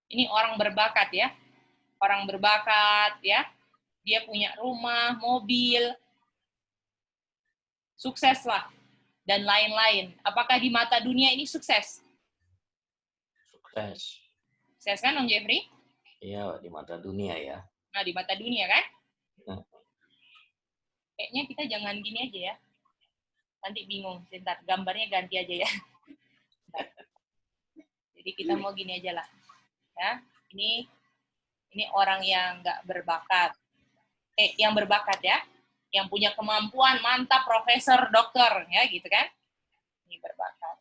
Ini orang berbakat ya. Orang berbakat ya. Dia punya rumah, mobil, sukses lah, dan lain-lain. Apakah di mata dunia ini sukses? Sukses. Sukses kan, Om Jeffrey? Iya, di mata dunia ya. Nah, di mata dunia kan? Nah. Kayaknya kita jangan gini aja ya. Nanti bingung, sebentar. Gambarnya ganti aja ya. Jadi kita mau gini aja lah. Ya, ini orang yang nggak berbakat. Yang berbakat ya. Yang punya kemampuan, mantap, profesor, dokter, ya gitu kan? Ini berbakat.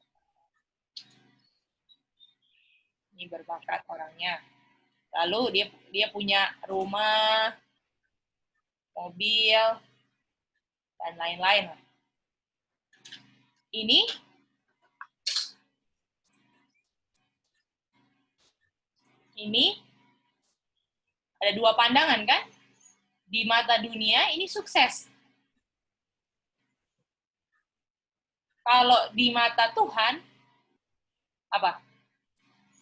Ini berbakat orangnya. Lalu dia punya rumah, mobil, dan lain-lain. Ini ada 2 pandangan kan? Di mata dunia ini sukses. Kalau di mata Tuhan, apa?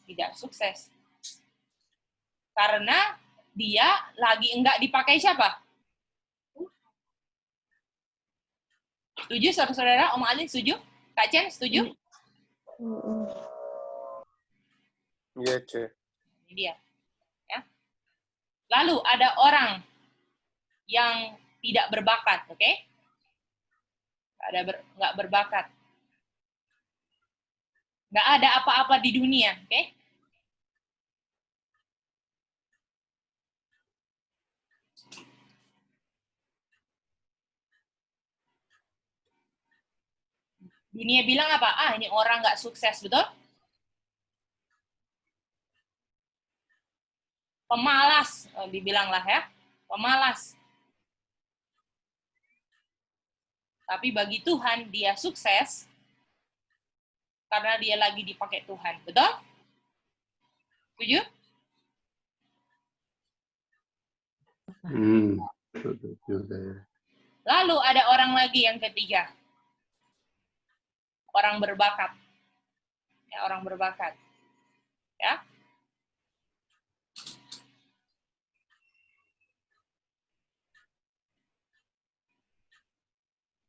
Tidak sukses. Karena dia lagi enggak dipakai siapa? Setuju, saudara-saudara? Om Alin setuju? Kak Chen setuju? Iya, Ce. Ini dia. Ya. Lalu ada orang yang tidak berbakat, oke? Nggak berbakat. Nggak ada apa-apa di dunia, oke? Dunia bilang apa? Ah, ini orang nggak sukses, betul? Pemalas, dibilang lah ya. Pemalas. Tapi bagi Tuhan, dia sukses karena dia lagi dipakai Tuhan. Betul? Setuju? Lalu ada orang lagi yang ketiga. Orang berbakat. Ya, orang berbakat. Ya.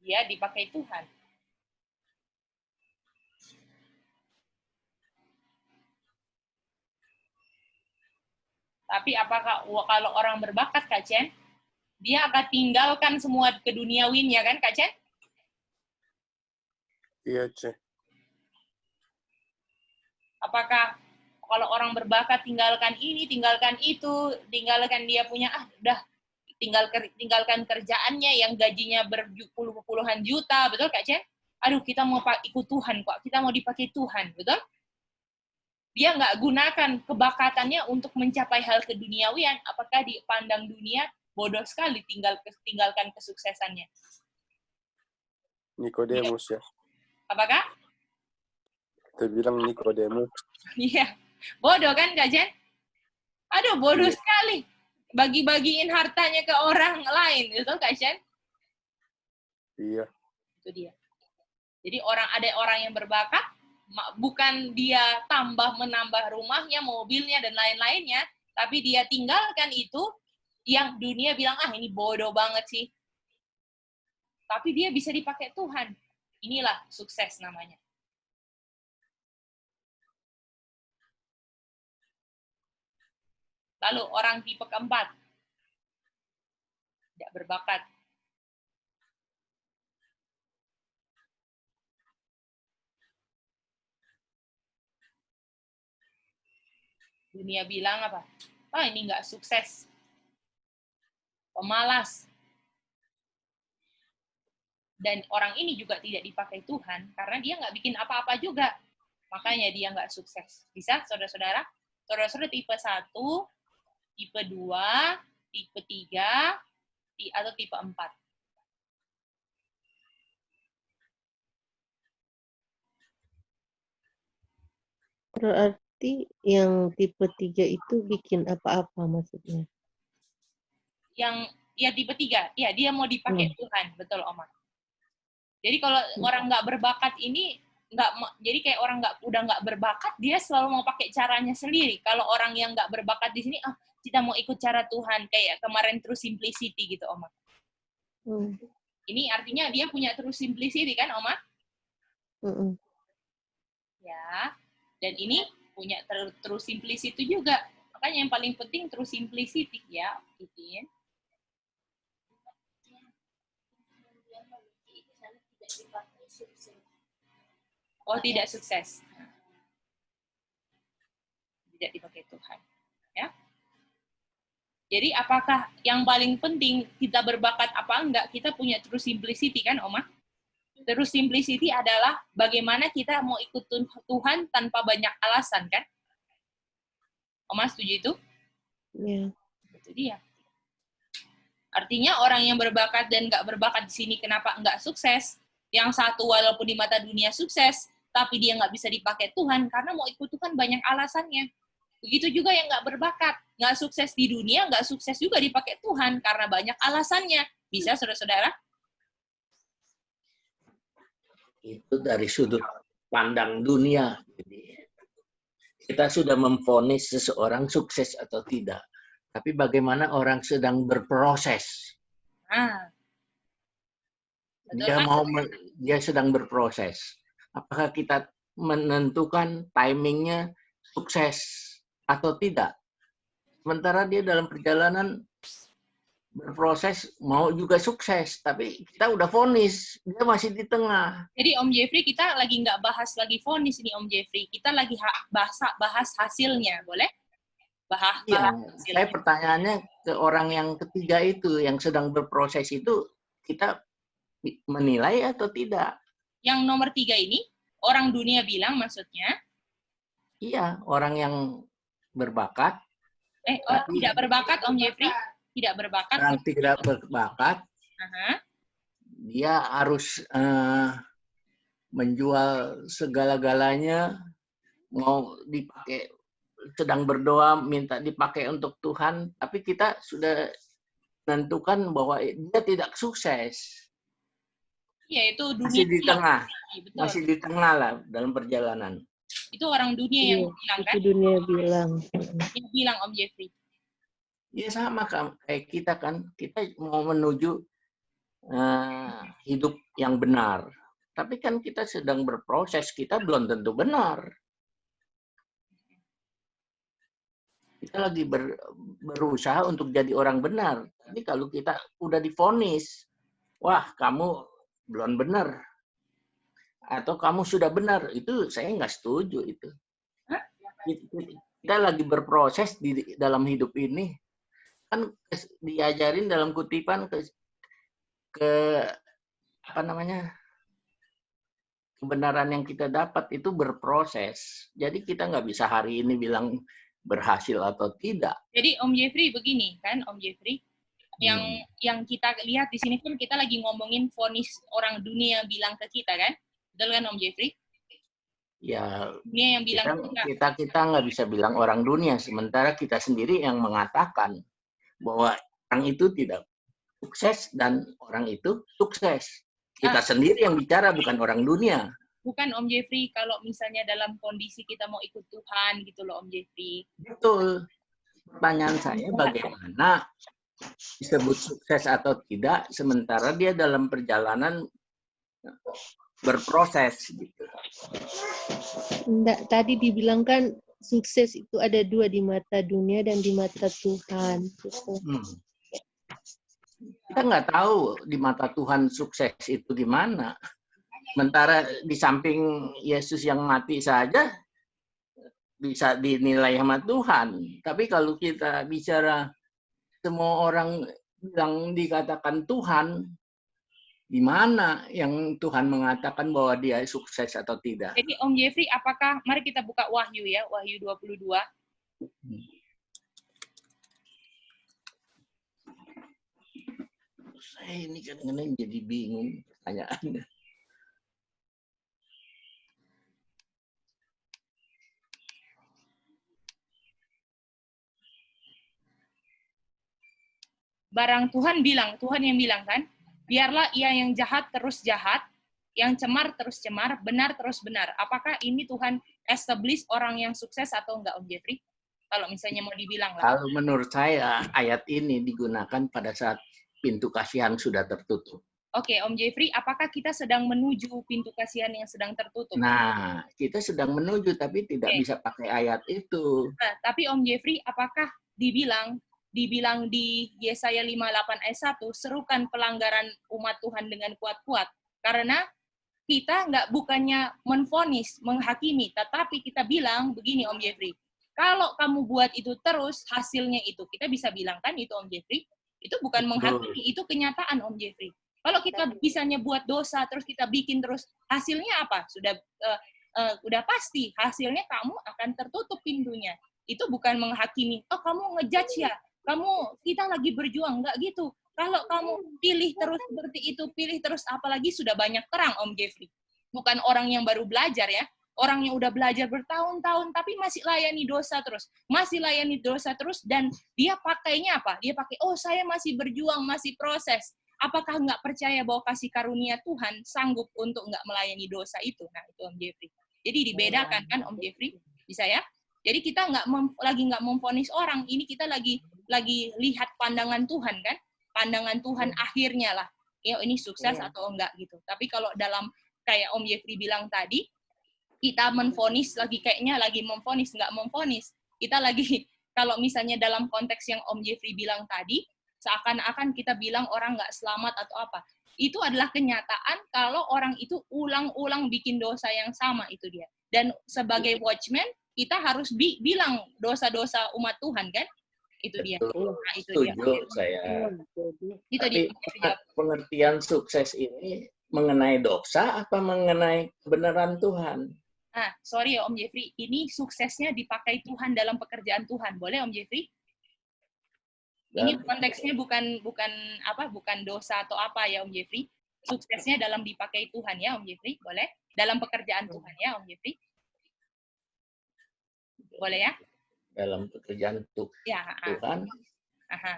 Dia dipakai Tuhan. Tapi apakah kalau orang berbakat, Kak Chen, dia akan tinggalkan semua keduniawinya kan, Kak Chen? Iya, Ce. Apakah kalau orang berbakat tinggalkan ini, tinggalkan itu, tinggalkan dia punya, udah tinggalkan kerjaannya yang gajinya berpuluhan juta, betul Kak Chen? Aduh, kita mau ikut Tuhan kok, kita mau dipakai Tuhan, betul? Dia nggak gunakan kebakatannya untuk mencapai hal keduniawian, apakah dipandang dunia bodoh sekali tinggalkan kesuksesannya? Nikodemus ya. Apakah? Kita bilang Nikodemus. Iya, bodoh kan Kak Jen? Aduh, bodoh sekali. Bagi-bagiin hartanya ke orang lain, gitu Kak Jen? Iya. Itu dia. Jadi ada orang yang berbakat, bukan dia menambah rumahnya, mobilnya, dan lain-lainnya, tapi dia tinggalkan itu yang dunia bilang, ini bodoh banget sih. Tapi dia bisa dipakai Tuhan. Inilah sukses namanya. Lalu orang tipe keempat, tidak berbakat. Dunia bilang apa? Ini nggak sukses. Pemalas. Dan orang ini juga tidak dipakai Tuhan, karena dia nggak bikin apa-apa juga. Makanya dia nggak sukses. Bisa, saudara-saudara? Saudara-saudara tipe 1, tipe 2, tipe 3, atau tipe 4. Berarti yang tipe 3 itu bikin apa-apa maksudnya? Yang tipe 3, ya dia mau dipakai Tuhan, betul Oma. Jadi kalau orang nggak berbakat ini, jadi kayak orang udah nggak berbakat, dia selalu mau pakai caranya sendiri. Kalau orang yang nggak berbakat di sini, kita mau ikut cara Tuhan, kayak kemarin True Simplicity gitu Oma. Ini artinya dia punya True Simplicity kan Oma? Ya. Dan ini punya True Simplicity juga. Makanya yang paling penting True Simplicity ya, Itin. Oh, tidak sukses. Tidak dipakai Tuhan. Ya. Jadi apakah yang paling penting kita berbakat apa enggak? Kita punya True Simplicity kan, Oma? True Simplicity adalah bagaimana kita mau ikut Tuhan tanpa banyak alasan, kan? Oma setuju itu? Iya. Itu dia. Artinya orang yang berbakat dan nggak berbakat di sini kenapa nggak sukses? Yang satu walaupun di mata dunia sukses, tapi dia nggak bisa dipakai Tuhan karena mau ikut Tuhan banyak alasannya. Begitu juga yang nggak berbakat, nggak sukses di dunia, nggak sukses juga dipakai Tuhan karena banyak alasannya. Bisa, saudara-saudara? itu dari sudut pandang dunia. Jadi, kita sudah memvonis seseorang sukses atau tidak. Tapi bagaimana orang sedang berproses? Dia sedang berproses. Apakah kita menentukan timingnya sukses atau tidak? Sementara dia dalam perjalanan berproses mau juga sukses, tapi kita udah vonis, dia masih di tengah. Jadi Om Jeffrey, kita lagi nggak bahas lagi vonis ini Om Jeffrey, kita lagi bahas hasilnya, boleh? Bahas hasilnya. Saya pertanyaannya ke orang yang ketiga itu, yang sedang berproses itu, kita menilai atau tidak? Yang nomor 3 ini, orang dunia bilang maksudnya? Iya, orang yang berbakat. Tidak berbakat Om Jeffrey? Tidak berbakat. Orang tidak berbakat, dia harus menjual segala-galanya, mau dipakai, sedang berdoa, minta dipakai untuk Tuhan, tapi kita sudah menentukan bahwa dia tidak sukses. Iya, itu dunia. Masih di tengah. Betul. Masih di tengah lah dalam perjalanan. Itu orang dunia yang bilang kan? Itu dunia bilang. Yang bilang Om Jeffrey. Ya sama kayak kita kan, kita mau menuju hidup yang benar. Tapi kan kita sedang berproses, kita belum tentu benar. Kita lagi berusaha untuk jadi orang benar. Tapi kalau kita udah divonis, wah kamu belum benar. Atau kamu sudah benar, itu saya nggak setuju itu. Kita lagi berproses di dalam hidup ini. Kan diajarin dalam kutipan kebenaran yang kita dapat itu berproses. Jadi kita nggak bisa hari ini bilang berhasil atau tidak. Jadi Om Jeffrey begini kan, Om Jeffrey, yang kita lihat di sini kan kita lagi ngomongin vonis orang dunia yang bilang ke kita kan, betul kan Om Jeffrey? Ya, dunia yang bilang kita nggak bisa bilang orang dunia, sementara kita sendiri yang mengatakan bahwa orang itu tidak sukses dan orang itu sukses. Kita sendiri yang bicara, bukan orang dunia. Bukan Om Jeffrey, kalau misalnya dalam kondisi kita mau ikut Tuhan gitu loh Om Jeffrey. Betul. Pertanyaan saya bagaimana disebut sukses atau tidak, sementara dia dalam perjalanan berproses gitu. Enggak, tadi dibilangkan sukses itu ada 2 di mata dunia dan di mata Tuhan. Kita nggak tahu di mata Tuhan sukses itu gimana. Sementara di samping Yesus yang mati saja bisa dinilai sama Tuhan. Tapi kalau kita bicara semua orang yang dikatakan Tuhan, di mana yang Tuhan mengatakan bahwa dia sukses atau tidak? Jadi Om Jeffrey, apakah, mari kita buka Wahyu ya, Wahyu 22. Saya ini kadang-kadang jadi bingung pertanyaannya. Barang Tuhan yang bilang kan, biarlah ia yang jahat terus jahat, yang cemar terus cemar, benar terus benar. Apakah ini Tuhan establish orang yang sukses atau enggak, Om Jeffrey? Kalau misalnya mau dibilang lah. Kalau menurut saya, ayat ini digunakan pada saat pintu kasihan sudah tertutup. Oke, Om Jeffrey, apakah kita sedang menuju pintu kasihan yang sedang tertutup? Nah, kita sedang menuju, tapi tidak bisa pakai ayat itu. Nah, tapi Om Jeffrey, apakah dibilang di Yesaya 58 ayat 1, serukan pelanggaran umat Tuhan dengan kuat-kuat. Karena kita bukannya menvonis, menghakimi, tetapi kita bilang begini Om Jeffrey, kalau kamu buat itu terus, hasilnya itu. Kita bisa bilang kan itu Om Jeffrey, itu bukan menghakimi, itu kenyataan Om Jeffrey. Kalau kita bisanya buat dosa, terus kita bikin terus, hasilnya apa? Udah pasti, hasilnya kamu akan tertutup pintunya. Itu bukan menghakimi, oh kamu ngejudge ya, kita lagi berjuang, nggak gitu. Kalau kamu pilih terus seperti itu, pilih terus, apalagi sudah banyak terang, Om Jeffrey. Bukan orang yang baru belajar ya, orang yang udah belajar bertahun-tahun, tapi masih layani dosa terus, dan dia pakainya apa? Dia pakai, oh saya masih berjuang, masih proses. apakah nggak percaya bahwa kasih karunia Tuhan sanggup untuk nggak melayani dosa itu? Nah, itu Om Jeffrey. Jadi dibedakan kan Om Jeffrey? Bisa ya? Jadi kita lagi nggak memvonis orang, ini kita lagi lihat pandangan Tuhan kan? Pandangan Tuhan akhirnya lah. Ya ini sukses atau enggak gitu. Tapi kalau dalam kayak Om Jeffrey bilang tadi, kita menvonis kayaknya lagi memvonis, nggak memvonis. Kita lagi, kalau misalnya dalam konteks yang Om Jeffrey bilang tadi, seakan-akan kita bilang orang nggak selamat atau apa. Itu adalah kenyataan kalau orang itu ulang-ulang bikin dosa yang sama, itu dia. Dan sebagai watchman, kita harus bilang dosa-dosa umat Tuhan, kan? Itu dia. Nah, itu dia. Saya. Itu Tapi dia. pengertian sukses ini mengenai dosa apa mengenai kebenaran Tuhan? Ah, sorry ya Om Jeffrey, ini suksesnya dipakai Tuhan dalam pekerjaan Tuhan. Boleh Om Jeffrey? Ini konteksnya bukan dosa atau apa ya Om Jeffrey. Suksesnya dalam dipakai Tuhan ya Om Jeffrey, boleh? Dalam pekerjaan Tuhan ya Om Jeffrey. Boleh ya? Dalam pekerjaan Tuhan.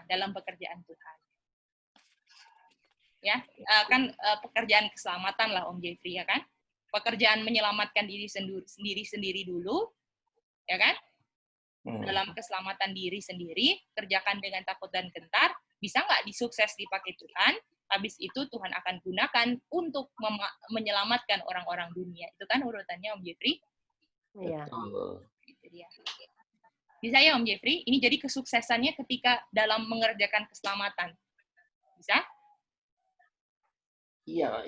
Dalam pekerjaan Tuhan. Ya, kan pekerjaan keselamatan lah Om Jeffrey ya kan? Pekerjaan menyelamatkan diri sendiri dulu, ya kan? Dalam keselamatan diri sendiri, kerjakan dengan takut dan gentar, bisa nggak disukses dipakai Tuhan? Habis itu Tuhan akan gunakan untuk menyelamatkan orang-orang dunia. Itu kan urutannya Om Jeffrey? Iya. Bisa ya Om Jeffrey? Ini jadi kesuksesannya ketika dalam mengerjakan keselamatan. Bisa? Iya.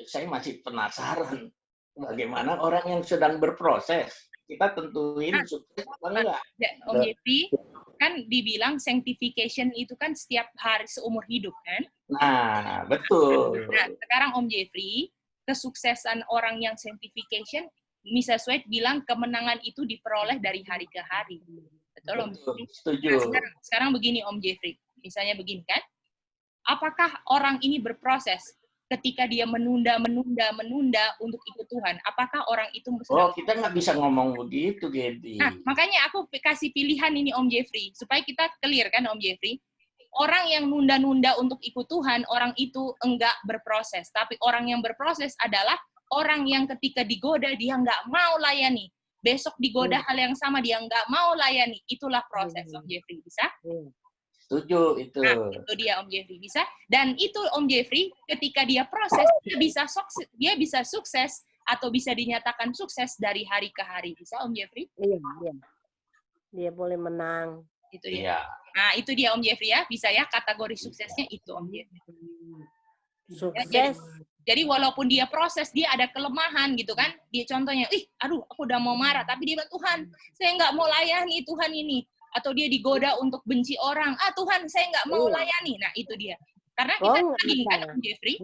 Saya masih penasaran. Bagaimana orang yang sedang berproses? Kita tentuin sukses apa enggak? Om Jeffrey, kan dibilang sanctification itu kan setiap hari seumur hidup, kan? Nah, betul. Nah, sekarang Om Jeffrey, kesuksesan orang yang sanctification, Mrs. White bilang kemenangan itu diperoleh dari hari ke hari. Betul, Om Jeffrey? Setuju. Nah, sekarang begini, Om Jeffrey. Misalnya begini, kan? Apakah orang ini berproses ketika dia menunda untuk ikut Tuhan? Apakah orang itu... kita nggak bisa ngomong begitu, Gedi. Nah, makanya aku kasih pilihan ini, Om Jeffrey. Supaya kita clear, kan, Om Jeffrey? Orang yang nunda-nunda untuk ikut Tuhan, orang itu enggak berproses. Tapi orang yang berproses adalah orang yang ketika digoda, dia nggak mau layani. Besok digoda hal yang sama, dia nggak mau layani. Itulah proses, Om Jeffrey. Bisa? Setuju itu. Nah, itu dia Om Jeffrey. Bisa? Dan itu Om Jeffrey, ketika dia proses, dia bisa sukses atau bisa dinyatakan sukses dari hari ke hari. Bisa, Om Jeffrey? Iya. Dia boleh menang. Itu dia. Nah, itu dia Om Jeffrey ya. Bisa ya, kategori suksesnya itu Om Jeffrey. Sukses. Jadi walaupun dia proses, dia ada kelemahan gitu kan. Dia contohnya, aku udah mau marah, tapi dia bilang, Tuhan, saya nggak mau layani Tuhan ini. Atau dia digoda untuk benci orang. Tuhan, saya nggak mau layani. Nah, itu dia. Karena kita tadi kan, Om Jeffrey.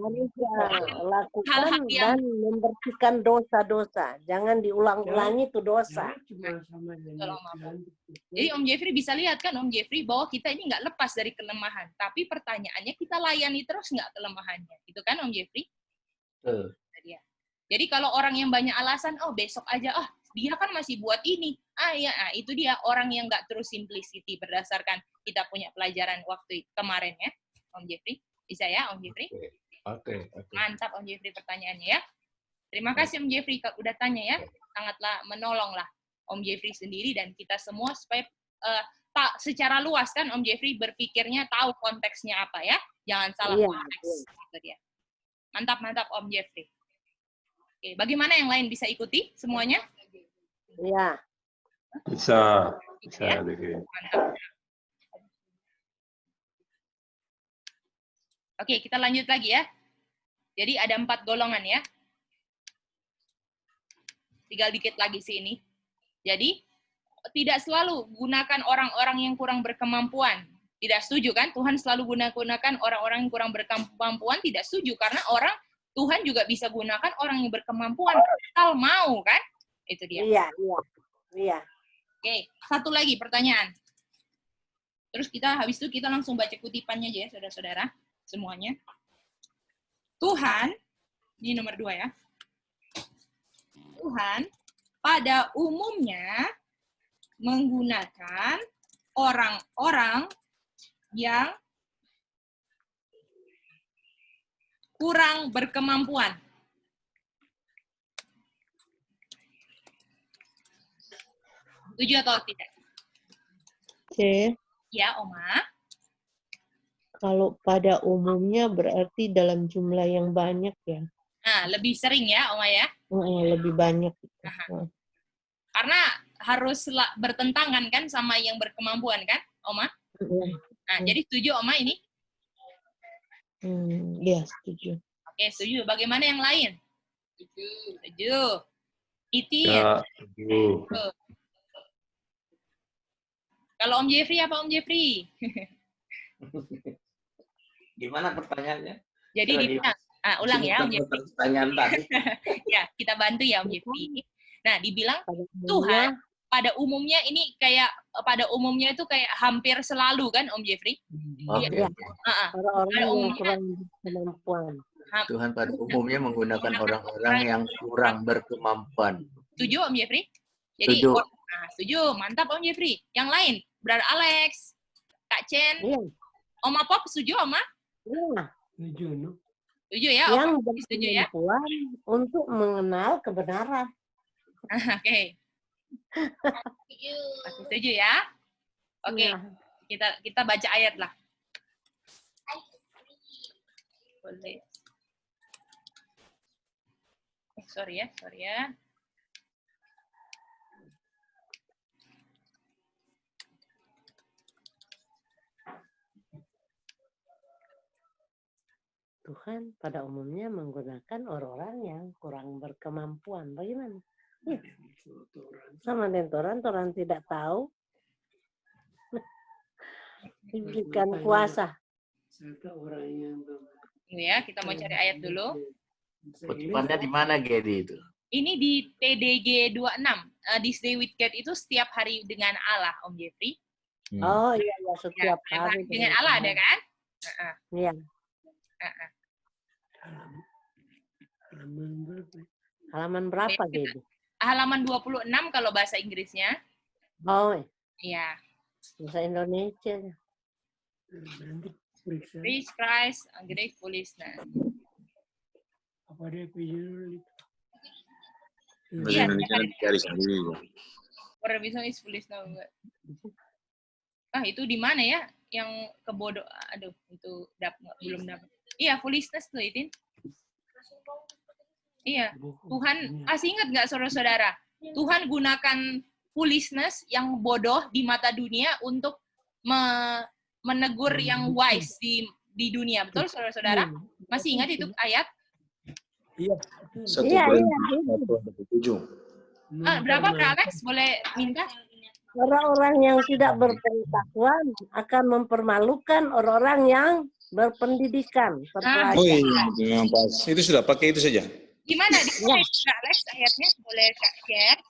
Lakukan dan membersihkan dosa-dosa. Jangan diulang-ulangi itu dosa. Jadi Om Jeffrey bisa lihat kan, Om Jeffrey, bahwa kita ini nggak lepas dari kelemahan. Tapi pertanyaannya, kita layani terus nggak kelemahannya. Itu kan, Om Jeffrey? Jadi kalau orang yang banyak alasan, besok aja, dia kan masih buat ini. Itu dia orang yang nggak terus simplicity berdasarkan kita punya pelajaran waktu kemarin ya, Om Jeffrey. Bisa ya, Om Jeffrey? Oke. Mantap, Om Jeffrey, pertanyaannya ya. Terima kasih, Om Jeffrey, kalau udah tanya ya. Sangatlah menolonglah Om Jeffrey sendiri dan kita semua supaya secara luas kan, Om Jeffrey berpikirnya tahu konteksnya apa ya. Jangan salah konteks. Itu dia. Mantap, Om Jeffrey. Oke, bagaimana yang lain bisa ikuti semuanya? Iya. Bisa. Ya? Mantap. Oke, kita lanjut lagi ya. Jadi ada 4 golongan ya. Tinggal dikit lagi sih ini. Jadi, tidak selalu gunakan orang-orang yang kurang berkemampuan. Tidak setuju kan? Tuhan selalu gunakan orang-orang yang kurang berkemampuan. Tidak setuju. Karena Tuhan juga bisa gunakan orang yang berkemampuan. Asal mau kan? Itu dia. Iya. Oke, satu lagi pertanyaan. Terus habis itu kita langsung baca kutipannya aja ya, saudara-saudara. Semuanya. Tuhan, ini nomor 2 ya. Tuhan pada umumnya menggunakan orang-orang yang kurang berkemampuan. Setuju atau tidak? C. Ya, Oma. Kalau pada umumnya berarti dalam jumlah yang banyak ya. Nah, lebih sering ya, Oma ya. Lebih banyak. Karena harus bertentangan kan sama yang berkemampuan kan, Oma? Nah, jadi setuju Oma ini? Ya, setuju. Oke, setuju. Bagaimana yang lain? Setuju. Itin. Ya, setuju. Kalau Om Jeffrey apa Om Jeffrey? Gimana pertanyaannya? Jadi dibilang, ulang ya Om Jeffrey. Pertanyaan tadi. Ya, kita bantu ya Om Jeffrey. Nah, dibilang Tuhan pada umumnya ini kayak pada umumnya itu kayak hampir selalu kan Om Jeffrey? Oke. Orang-orang yang kurang berkemampuan. Tuhan pada umumnya menggunakan orang-orang yang kurang berkemampuan. Setuju Om Jeffrey? Jadi, Setuju. Setuju. Mantap Om Jeffrey. Yang lain, Brother Alex, Kak Chen, Oma Pop, setuju Oma? Iya. Setuju ya? Yang Oma, setuju ya? berkemampuan untuk mengenal kebenaran. Oke. Setuju ya? Oke. Kita baca ayat lah. Boleh. Sorry ya. Tuhan pada umumnya menggunakan orang-orang yang kurang berkemampuan. Bagaimana? Ya. Sama dengan orang tidak tahu diberikan kuasa. Ya, kita mau cari ayat dulu. Kutipannya di mana, Gedi itu? Ini di TDG 26. This Day with God itu setiap hari dengan Allah, Om Jeffrey. Oh iya, setiap hari. Dengan Allah ada kan? Iya. Halaman berapa, Gedi? Halaman 26 kalau bahasa Inggrisnya. Oh. Iya. Bahasa Indonesia. Preach Christ, great foolishness. Apa dia judul itu? Bahasa Indonesia cari sendiri. For reason is foolishness. Itu di mana ya? Yang kebodoh. Aduh, itu belum dapat. Iya, foolishness tuh, Itin. Iya, Tuhan, masih ingat nggak saudara-saudara? Tuhan gunakan foolishness yang bodoh di mata dunia untuk menegur yang wise di dunia. Betul, saudara-saudara? Masih ingat itu ayat? Iya. 1 Korintus 7. Berapa, Kak Alex? Boleh minta? Orang-orang yang tidak berpengetahuan akan mempermalukan orang-orang yang berpendidikan. Oh iya, yang pas. Itu sudah pakai itu saja. Gimana di Kak Alex ayatnya? Boleh Kak share?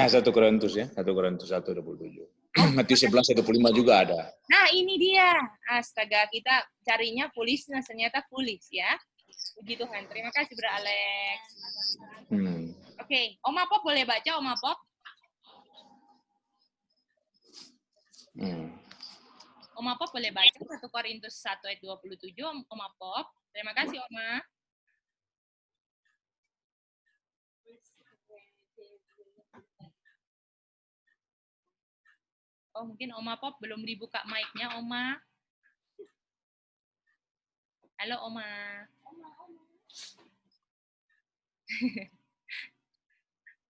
1 Korintus ya, 1 Korintus 1:27. Matius 11:25 juga ada. Nah, ini dia. Astaga, kita carinya foolishness, ternyata foolish ya. Puji Tuhan. Terima kasih, Bro Alex. Oke, Oma Pop boleh baca, Oma Pop? Oma Pop boleh baca 1 Korintus 1:27, Oma Pop. Terima kasih, Oma. Oh, mungkin Oma Pop belum dibuka mic-nya, Oma. Halo, Oma.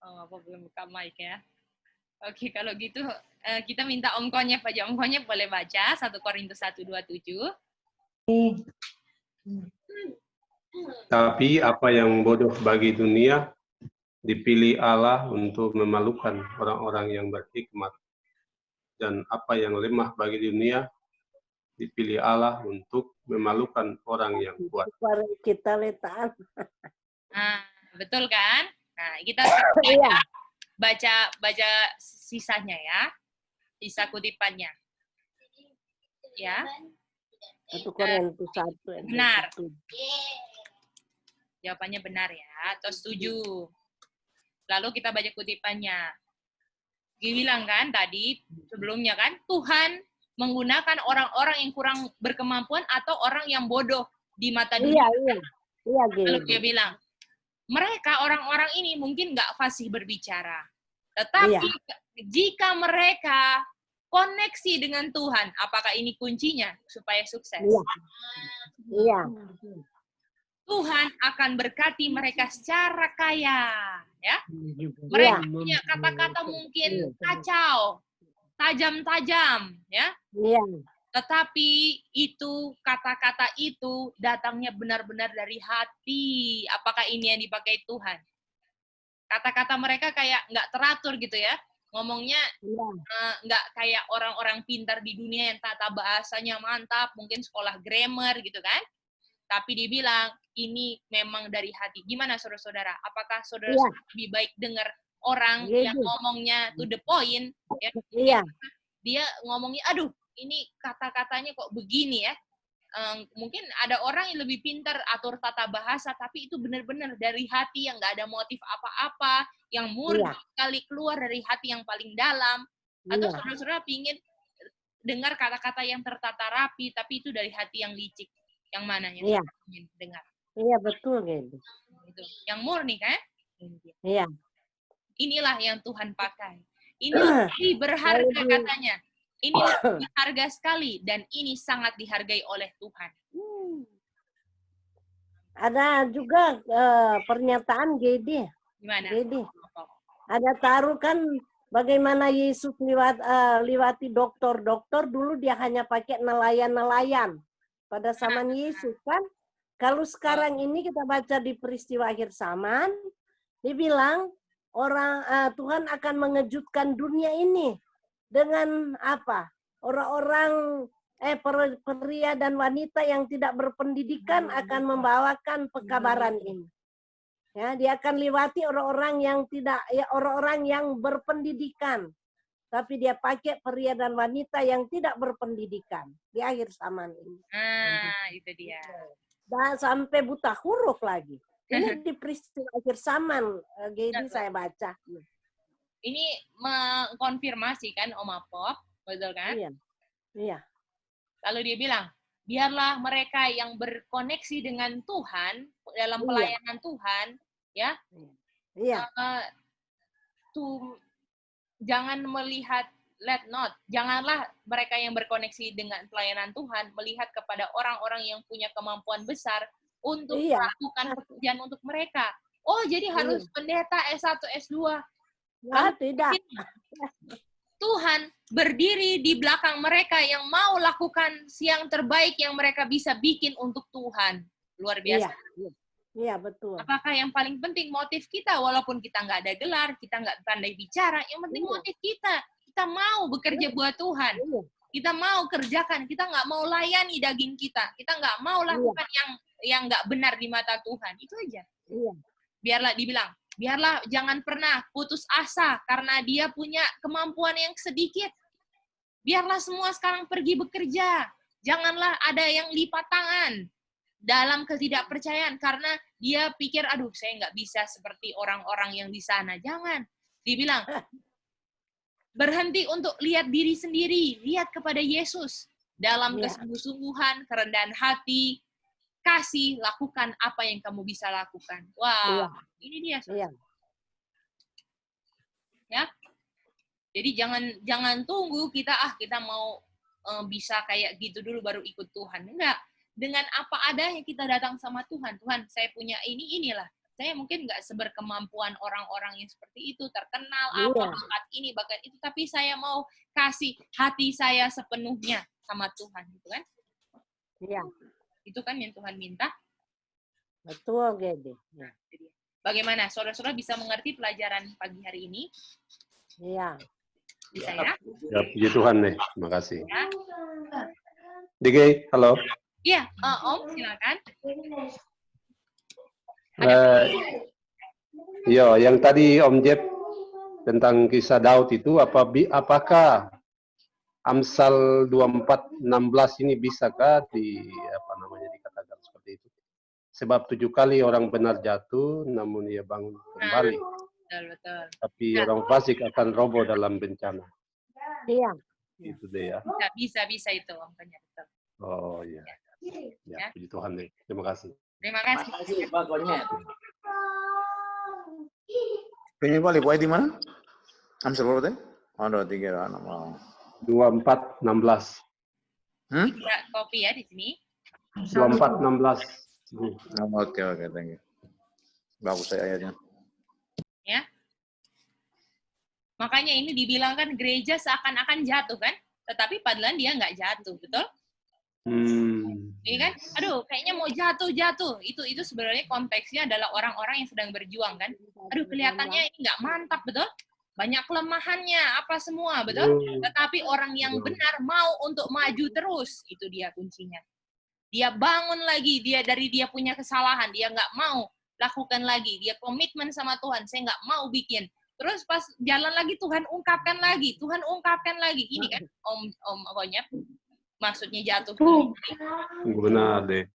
Oma Pop belum buka mic ya. Oke, kalau gitu kita minta Om Konyep aja. Om Konyep boleh baca 1 Korintus 1:27. Tapi apa yang bodoh bagi dunia dipilih Allah untuk memalukan orang-orang yang berhikmat. Dan apa yang lemah bagi dunia dipilih Allah untuk memalukan orang yang kuat. Kita letaan. Betul kan? Nah, kita baca sisanya ya. Sisa kutipannya. Ya. 1 Korintus 1. Benar. Jawabannya benar ya. Atau setuju. Lalu kita baca kutipannya. Dibilang kan tadi sebelumnya kan Tuhan menggunakan orang-orang yang kurang berkemampuan atau orang yang bodoh di mata Iya, dunia. iya. Iya, Lalu Gedi. dia bilang, mereka orang-orang ini mungkin nggak fasih berbicara. Tetapi jika mereka koneksi dengan Tuhan, apakah ini kuncinya supaya sukses? Iya. Iya. Tuhan akan berkati mereka secara kaya, ya. Mereka punya kata-kata mungkin kacau, tajam-tajam, ya. Iya. Tetapi itu kata-kata itu datangnya benar-benar dari hati. Apakah ini yang dipakai Tuhan? Kata-kata mereka kayak nggak teratur gitu ya. Ngomongnya nggak kayak orang-orang pintar di dunia yang tata bahasanya mantap, mungkin sekolah grammar gitu kan. Tapi dibilang ini memang dari hati. Gimana saudara-saudara? Apakah saudara lebih baik dengar orang yang ngomongnya to the point? Ya? Iya. Dia ngomongnya, aduh ini kata-katanya kok begini ya. Mungkin ada orang yang lebih pintar atur tata bahasa, tapi itu benar-benar dari hati yang nggak ada motif apa-apa, yang murni sekali keluar dari hati yang paling dalam. Atau saudara-saudara pingin dengar kata-kata yang tertata rapi, tapi itu dari hati yang licik. Yang mana yang ingin dengar? Iya, betul gitu. Itu. Yang murni kan? Iya. Inilah yang Tuhan pakai. Ini lebih berharga katanya. Ini berharga sekali dan ini sangat dihargai oleh Tuhan. Ada juga pernyataan Gedi. Gimana? Gedi. Ada taruh kan bagaimana Yesus lewati dokter-dokter, dulu dia hanya pakai nelayan-nelayan pada zaman Yesus kan. Kalau sekarang ini kita baca di peristiwa akhir zaman, dibilang Tuhan akan mengejutkan dunia ini dengan apa? Orang-orang pria dan wanita yang tidak berpendidikan akan membawakan pekabaran ini. Ya, dia akan lewati orang-orang yang orang-orang yang berpendidikan. Tapi dia pakai pria dan wanita yang tidak berpendidikan di akhir zaman ini. Itu dia. Dan sampai buta huruf lagi. Ini di peristiwa akhir zaman, Gedi saya baca. Ini mengkonfirmasi kan Om Apop, betul kan? Iya. Iya. Lalu dia bilang, biarlah mereka yang berkoneksi dengan Tuhan dalam pelayanan Tuhan, ya. Iya. Jangan melihat janganlah mereka yang berkoneksi dengan pelayanan Tuhan melihat kepada orang-orang yang punya kemampuan besar untuk melakukan pekerjaan untuk mereka. Oh, jadi harus pendeta S1, S2. Tidak. Tuhan berdiri di belakang mereka yang mau lakukan yang terbaik yang mereka bisa bikin untuk Tuhan. Luar biasa. Iya, betul. Apakah yang paling penting motif kita, walaupun kita nggak ada gelar, kita nggak pandai bicara, yang penting motif kita. Kita mau bekerja buat Tuhan. Kita mau kerjakan, kita nggak mau layani daging kita. Kita nggak mau lakukan yang nggak benar di mata Tuhan. Itu aja. Biarlah jangan pernah putus asa karena dia punya kemampuan yang sedikit. Biarlah semua sekarang pergi bekerja. Janganlah ada yang lipat tangan dalam ketidakpercayaan karena dia pikir, aduh saya nggak bisa seperti orang-orang yang di sana. Jangan. Dibilang, berhenti untuk lihat diri sendiri. Lihat kepada Yesus. Dalam kesungguh-sungguhan, kerendahan hati, kasih, lakukan apa yang kamu bisa lakukan. Wah, ini dia. Ya. Jadi jangan tunggu kita mau bisa kayak gitu dulu baru ikut Tuhan. Enggak. Dengan apa adanya kita datang sama Tuhan. Tuhan, saya punya inilah. Saya mungkin nggak seberkemampuan orang-orang yang seperti itu, terkenal bakat ini, bakat itu, tapi saya mau kasih hati saya sepenuhnya sama Tuhan, gitu kan? Iya. Itu kan yang Tuhan minta. Betul, Gede. Nah, bagaimana? Saudara-saudara bisa mengerti pelajaran pagi hari ini? Iya. Bisa ya? Ya, puji Tuhan nih. Terima kasih. Ya. DG, halo. Iya, Om, silakan. Yang tadi Om Jeb tentang kisah Daud itu, apakah Amsal 24:16 ini bisakah dikatakan seperti itu? Sebab 7 kali orang benar jatuh, namun ia bangun kembali. Betul. Tapi orang fasik akan roboh dalam bencana. Iya. Itu dia. Bisa itu Om, betul. Oh iya. Ya, puji Tuhan nih. Terima kasih. Terima kasih. Terima kasih Pak Konyet. Ini balik, di mana? Amsal berapa tadi? 2, 3, 6. 24:16. Tidak kopi ya di sini. 24:16. Oke, thank you. Bagus saya ayatnya. Ya. Makanya ini dibilangkan gereja seakan-akan jatuh kan? Tetapi padahal dia nggak jatuh, betul? Ini kan, aduh, kayaknya mau jatuh. Itu sebenarnya konteksnya adalah orang-orang yang sedang berjuang kan. Aduh, kelihatannya ini nggak mantap, betul? Banyak kelemahannya, apa semua, betul? Tetapi orang yang benar mau untuk maju terus, itu dia kuncinya. Dia bangun lagi, dia punya kesalahan, dia nggak mau lakukan lagi, dia komitmen sama Tuhan, saya nggak mau bikin. Terus pas jalan lagi Tuhan ungkapkan lagi. Ini kan Om Konyet. Maksudnya jatuh. Benar deh.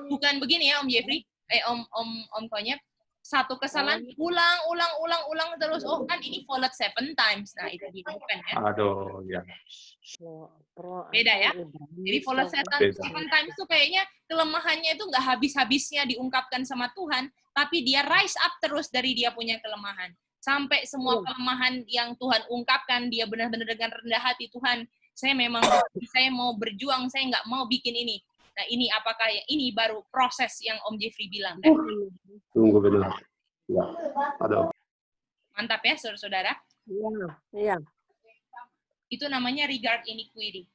Bukan begini ya Om Jeffrey. Om Konyet. Satu kesalahan ulang terus. Oh kan ini followed 7 times. Nah itu dia bukan ya. Aduh ya. Beda ya. Jadi followed 7 times itu kayaknya kelemahannya itu nggak habis-habisnya diungkapkan sama Tuhan, tapi dia rise up terus dari dia punya kelemahan. Sampai semua kelemahan yang Tuhan ungkapkan, dia benar-benar dengan rendah hati, Tuhan, saya mau berjuang, saya nggak mau bikin ini. Nah ini apakah ini baru proses yang Om Jeffrey bilang kan? Tunggu benar. Ya. Ada. Mantap ya saudara-saudara. Iya. Itu namanya regard iniquity.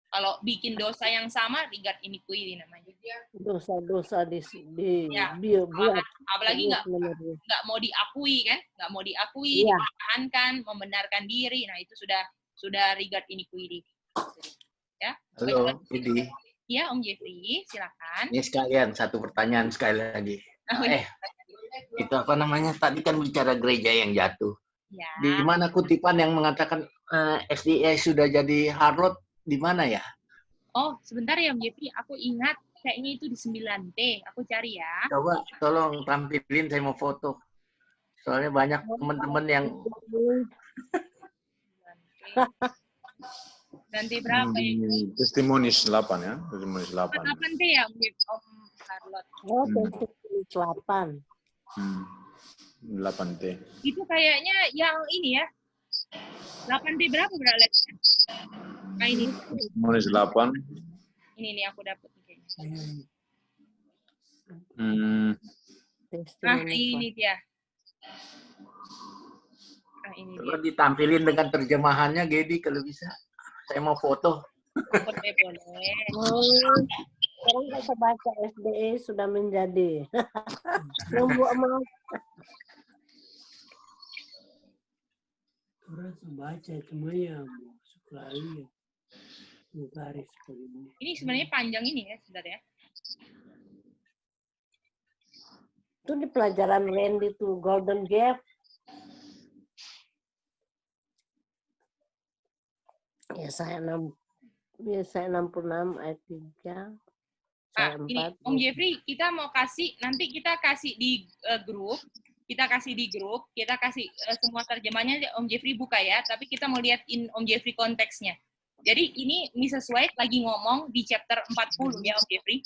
Kalau bikin dosa yang sama, regard iniquity namanya. Dosa-dosa ya. buat. Apalagi nggak mau diakui kan? Nggak mau diakui, dipertahankan, membenarkan diri. Nah itu sudah regard iniquity. Ya. Halo, Edi. Ya, Om Jeffrey, silakan. Ini sekalian satu pertanyaan sekali lagi. Itu apa namanya? Tadi kan bicara gereja yang jatuh. Ya. Di mana kutipan yang mengatakan SDA sudah jadi harlot? Di mana ya? Oh, sebentar ya Om Jeffrey, aku ingat kayaknya itu di 9T. Aku cari ya. Coba tolong tampilin, saya mau foto. Soalnya banyak teman-teman yang Nanti berapa ya? Testimonies 8 ya. Testimonies 8. 8T ya Om Harlot. Oh, testimonies 8. 8T. Itu kayaknya yang ini ya. 8T berapa Alex? Nah ini. Testimonies 8. Ini nih aku dapat kayaknya. Nah, ini dia. Coba ditampilin dengan terjemahannya, Gedi, kalau bisa. Saya mau foto. Boleh. Sekarang kita baca SDA sudah menjadi. Yang buat mau. Orang baca cuma ya sekali garis begini. Ini sebenarnya panjang ini ya, sebentar ya. Itu di pelajaran Randy tuh Golden Gap. Ya saya 66 ayat 3. Ini Om Jeffrey, kita mau nanti kita kasih di grup, kita kasih semua terjemahnya Om Jeffrey buka ya, tapi kita mau lihat Om Jeffrey konteksnya. Jadi ini Mrs. White lagi ngomong di chapter 40 ya Om Jeffrey.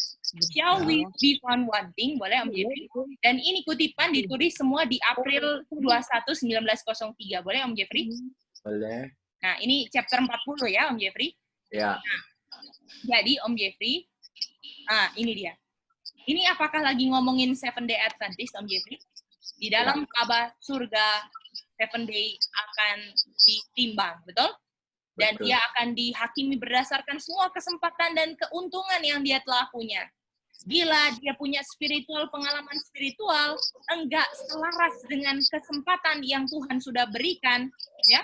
Shall we be found wanting? Boleh Om Jeffrey? Dan ini kutipan ditulis semua di April 21, 1903. Boleh Om Jeffrey? Boleh. Nah, ini chapter 40 ya, Om Jeffrey? Ya. Nah, jadi, Om Jeffrey, ini dia. Ini apakah lagi ngomongin 7-day Adventist, Om Jeffrey? Di dalam kabar surga, 7-day akan ditimbang, betul? Dan dia akan dihakimi berdasarkan semua kesempatan dan keuntungan yang dia telah punya. Bila dia punya pengalaman spiritual, enggak selaras dengan kesempatan yang Tuhan sudah berikan, ya.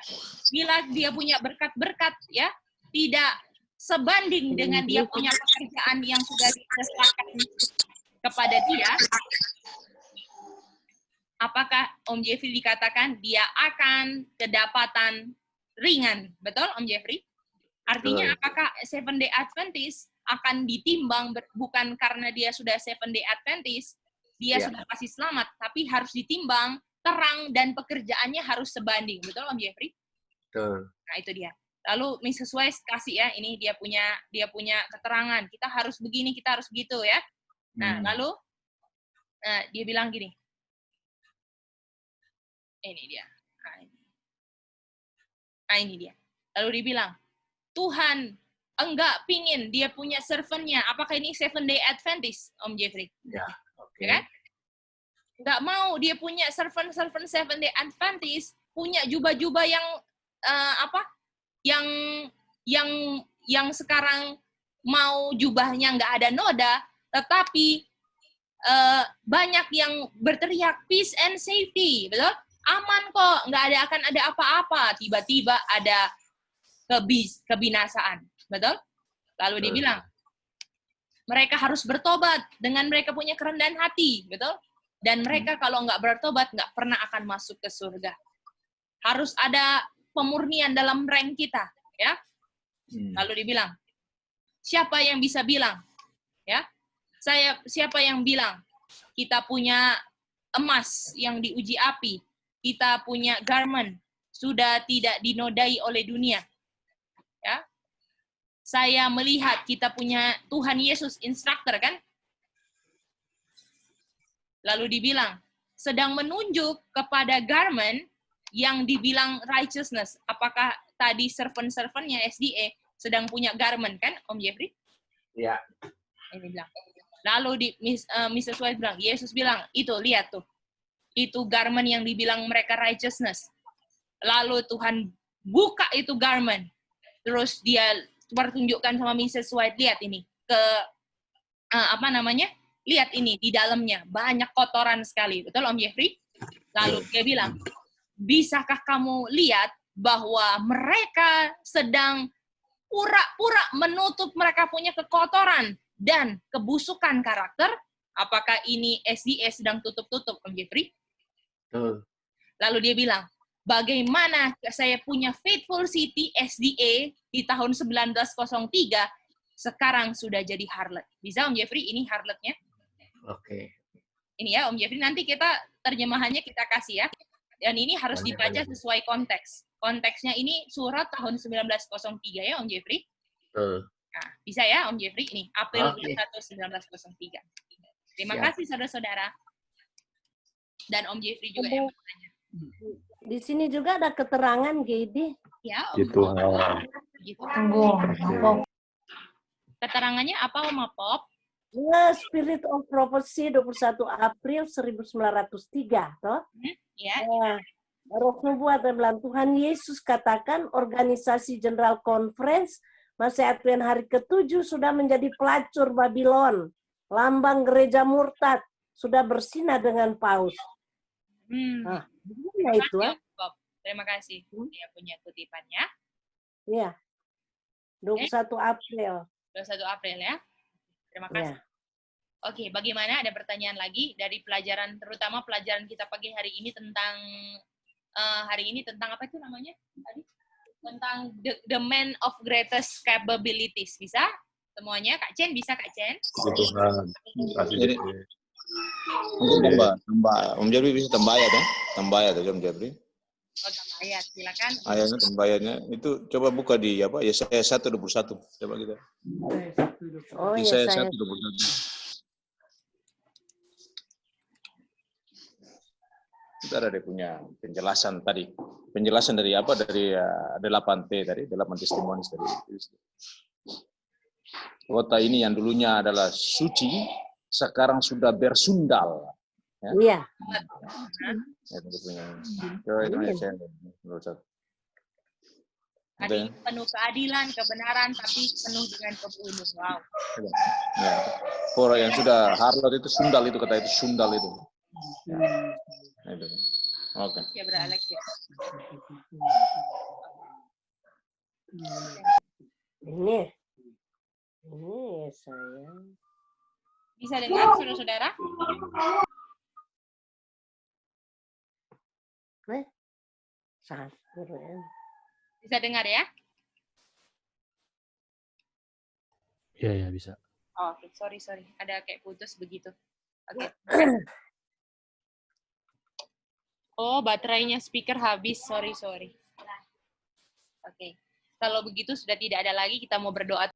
Bila dia punya berkat-berkat, ya, tidak sebanding dengan dia punya pekerjaan yang sudah diserahkan kepada dia, apakah Om Jeffrey dikatakan dia akan kedapatan ringan, betul Om Jeffrey? Artinya apakah 7-day Adventist akan ditimbang bukan karena dia sudah 7-day Adventist, dia sudah pasti selamat, tapi harus ditimbang terang dan pekerjaannya harus sebanding. Betul Om Jeffrey? Betul. Nah itu dia. Lalu Mrs. Wise kasih ya, ini dia punya keterangan. Kita harus begini, kita harus begitu ya. Nah, lalu dia bilang gini. Ini dia. Nah, ini dia. Lalu dia bilang, Tuhan enggak pingin dia punya servant-nya. Apakah ini Seventh Day Adventist, Om Jeffrey? Ya, oke. Ya kan? Enggak mau dia punya servant Seventh Day Adventist, punya jubah-jubah yang yang sekarang mau jubahnya nggak ada noda, tetapi banyak yang berteriak peace and safety, betul? Aman kok, akan ada apa-apa. Tiba-tiba ada kebinasaan, betul? Lalu dia bilang, mereka harus bertobat dengan mereka punya kerendahan hati, betul? Dan mereka kalau nggak bertobat nggak pernah akan masuk ke surga. Harus ada pemurnian dalam rank kita, ya. Lalu dia bilang, siapa yang bisa bilang, ya? Siapa yang bilang kita punya emas yang diuji api? Kita punya garment sudah tidak dinodai oleh dunia. Ya. Saya melihat kita punya Tuhan Yesus instructor kan? Lalu dibilang sedang menunjuk kepada garment yang dibilang righteousness. Apakah tadi servant-servantnya SDA sedang punya garment kan, Om Jeffrey? Iya. Ini bilang. Lalu Mrs. White bilang, Yesus bilang, itu lihat tuh. Itu garment yang dibilang mereka righteousness. Lalu Tuhan buka itu garment. Terus dia pertunjukkan sama Mrs. White, lihat ini. Lihat ini, di dalamnya. Banyak kotoran sekali. Betul, Om Jeffrey? Lalu dia bilang, bisakah kamu lihat bahwa mereka sedang pura-pura menutup mereka punya kekotoran dan kebusukan karakter? Apakah ini SDA sedang tutup-tutup, Om Jeffrey? Lalu dia bilang, bagaimana saya punya Faithful City SDA di tahun 1903 sekarang sudah jadi harlot. Bisa Om Jeffrey, ini harlotnya? Oke. Ini ya Om Jeffrey, nanti kita terjemahannya kita kasih ya. Dan ini harus dibaca sesuai konteks. Konteksnya ini surat tahun 1903 ya Om Jeffrey. Nah, bisa ya Om Jeffrey, ini April 1, 1903. Terima kasih saudara-saudara. Dan Om Jeffrey juga yang bertanya. Di sini juga ada keterangan, Gedi. Ya, Om. Gitu. Keterangannya apa, Om Apop? Spirit of Prophecy 21 April 1903, toh? Ya. Roh Nubuat bilang, Tuhan Yesus katakan organisasi General Conference masa Advent hari ke-7 sudah menjadi pelacur Babylon. Lambang gereja murtad sudah bersinar dengan paus. Nah, gimana itu? Terima kasih. Dia punya kutipannya. Iya. 21 April. 21 April ya. Terima kasih. Ya. Oke, bagaimana? Ada pertanyaan lagi dari pelajaran, terutama pelajaran kita pagi hari ini tentang apa itu namanya tadi? Tentang the man of greatest capabilities. Bisa? Semuanya, Kak Chen bisa, Kak Chen? Jadi, mungkin tambah. Om Jeffrey bisa tambah ayat ya? Tambah ayat aja Om Jeffrey. Oh, tambah ayat, silakan. Ayatnya tambah ayatnya. Itu coba buka di Yesaya 1:21. Coba kita. Oh, Yesaya 1:21. Kita ada dia punya penjelasan tadi. Penjelasan dari apa? Dari 8T tadi, 8 testimoni tadi. Kota ini yang dulunya adalah suci, sekarang sudah bersundal. Iya. Penuh keadilan, kebenaran, tapi penuh dengan kebunuhan. Wow. Ya. Orang yang sudah harlot itu sundal itu, kata itu sundal itu. Oke. Ya, Alex ya. Ini saya. Bisa dengar saudara-saudara? Bisa dengar ya? Iya, bisa. Oh, oke, sorry. Ada kayak putus begitu. Oke. Oh, baterainya speaker habis. Sorry. Oke. Kalau begitu sudah tidak ada lagi, kita mau berdoa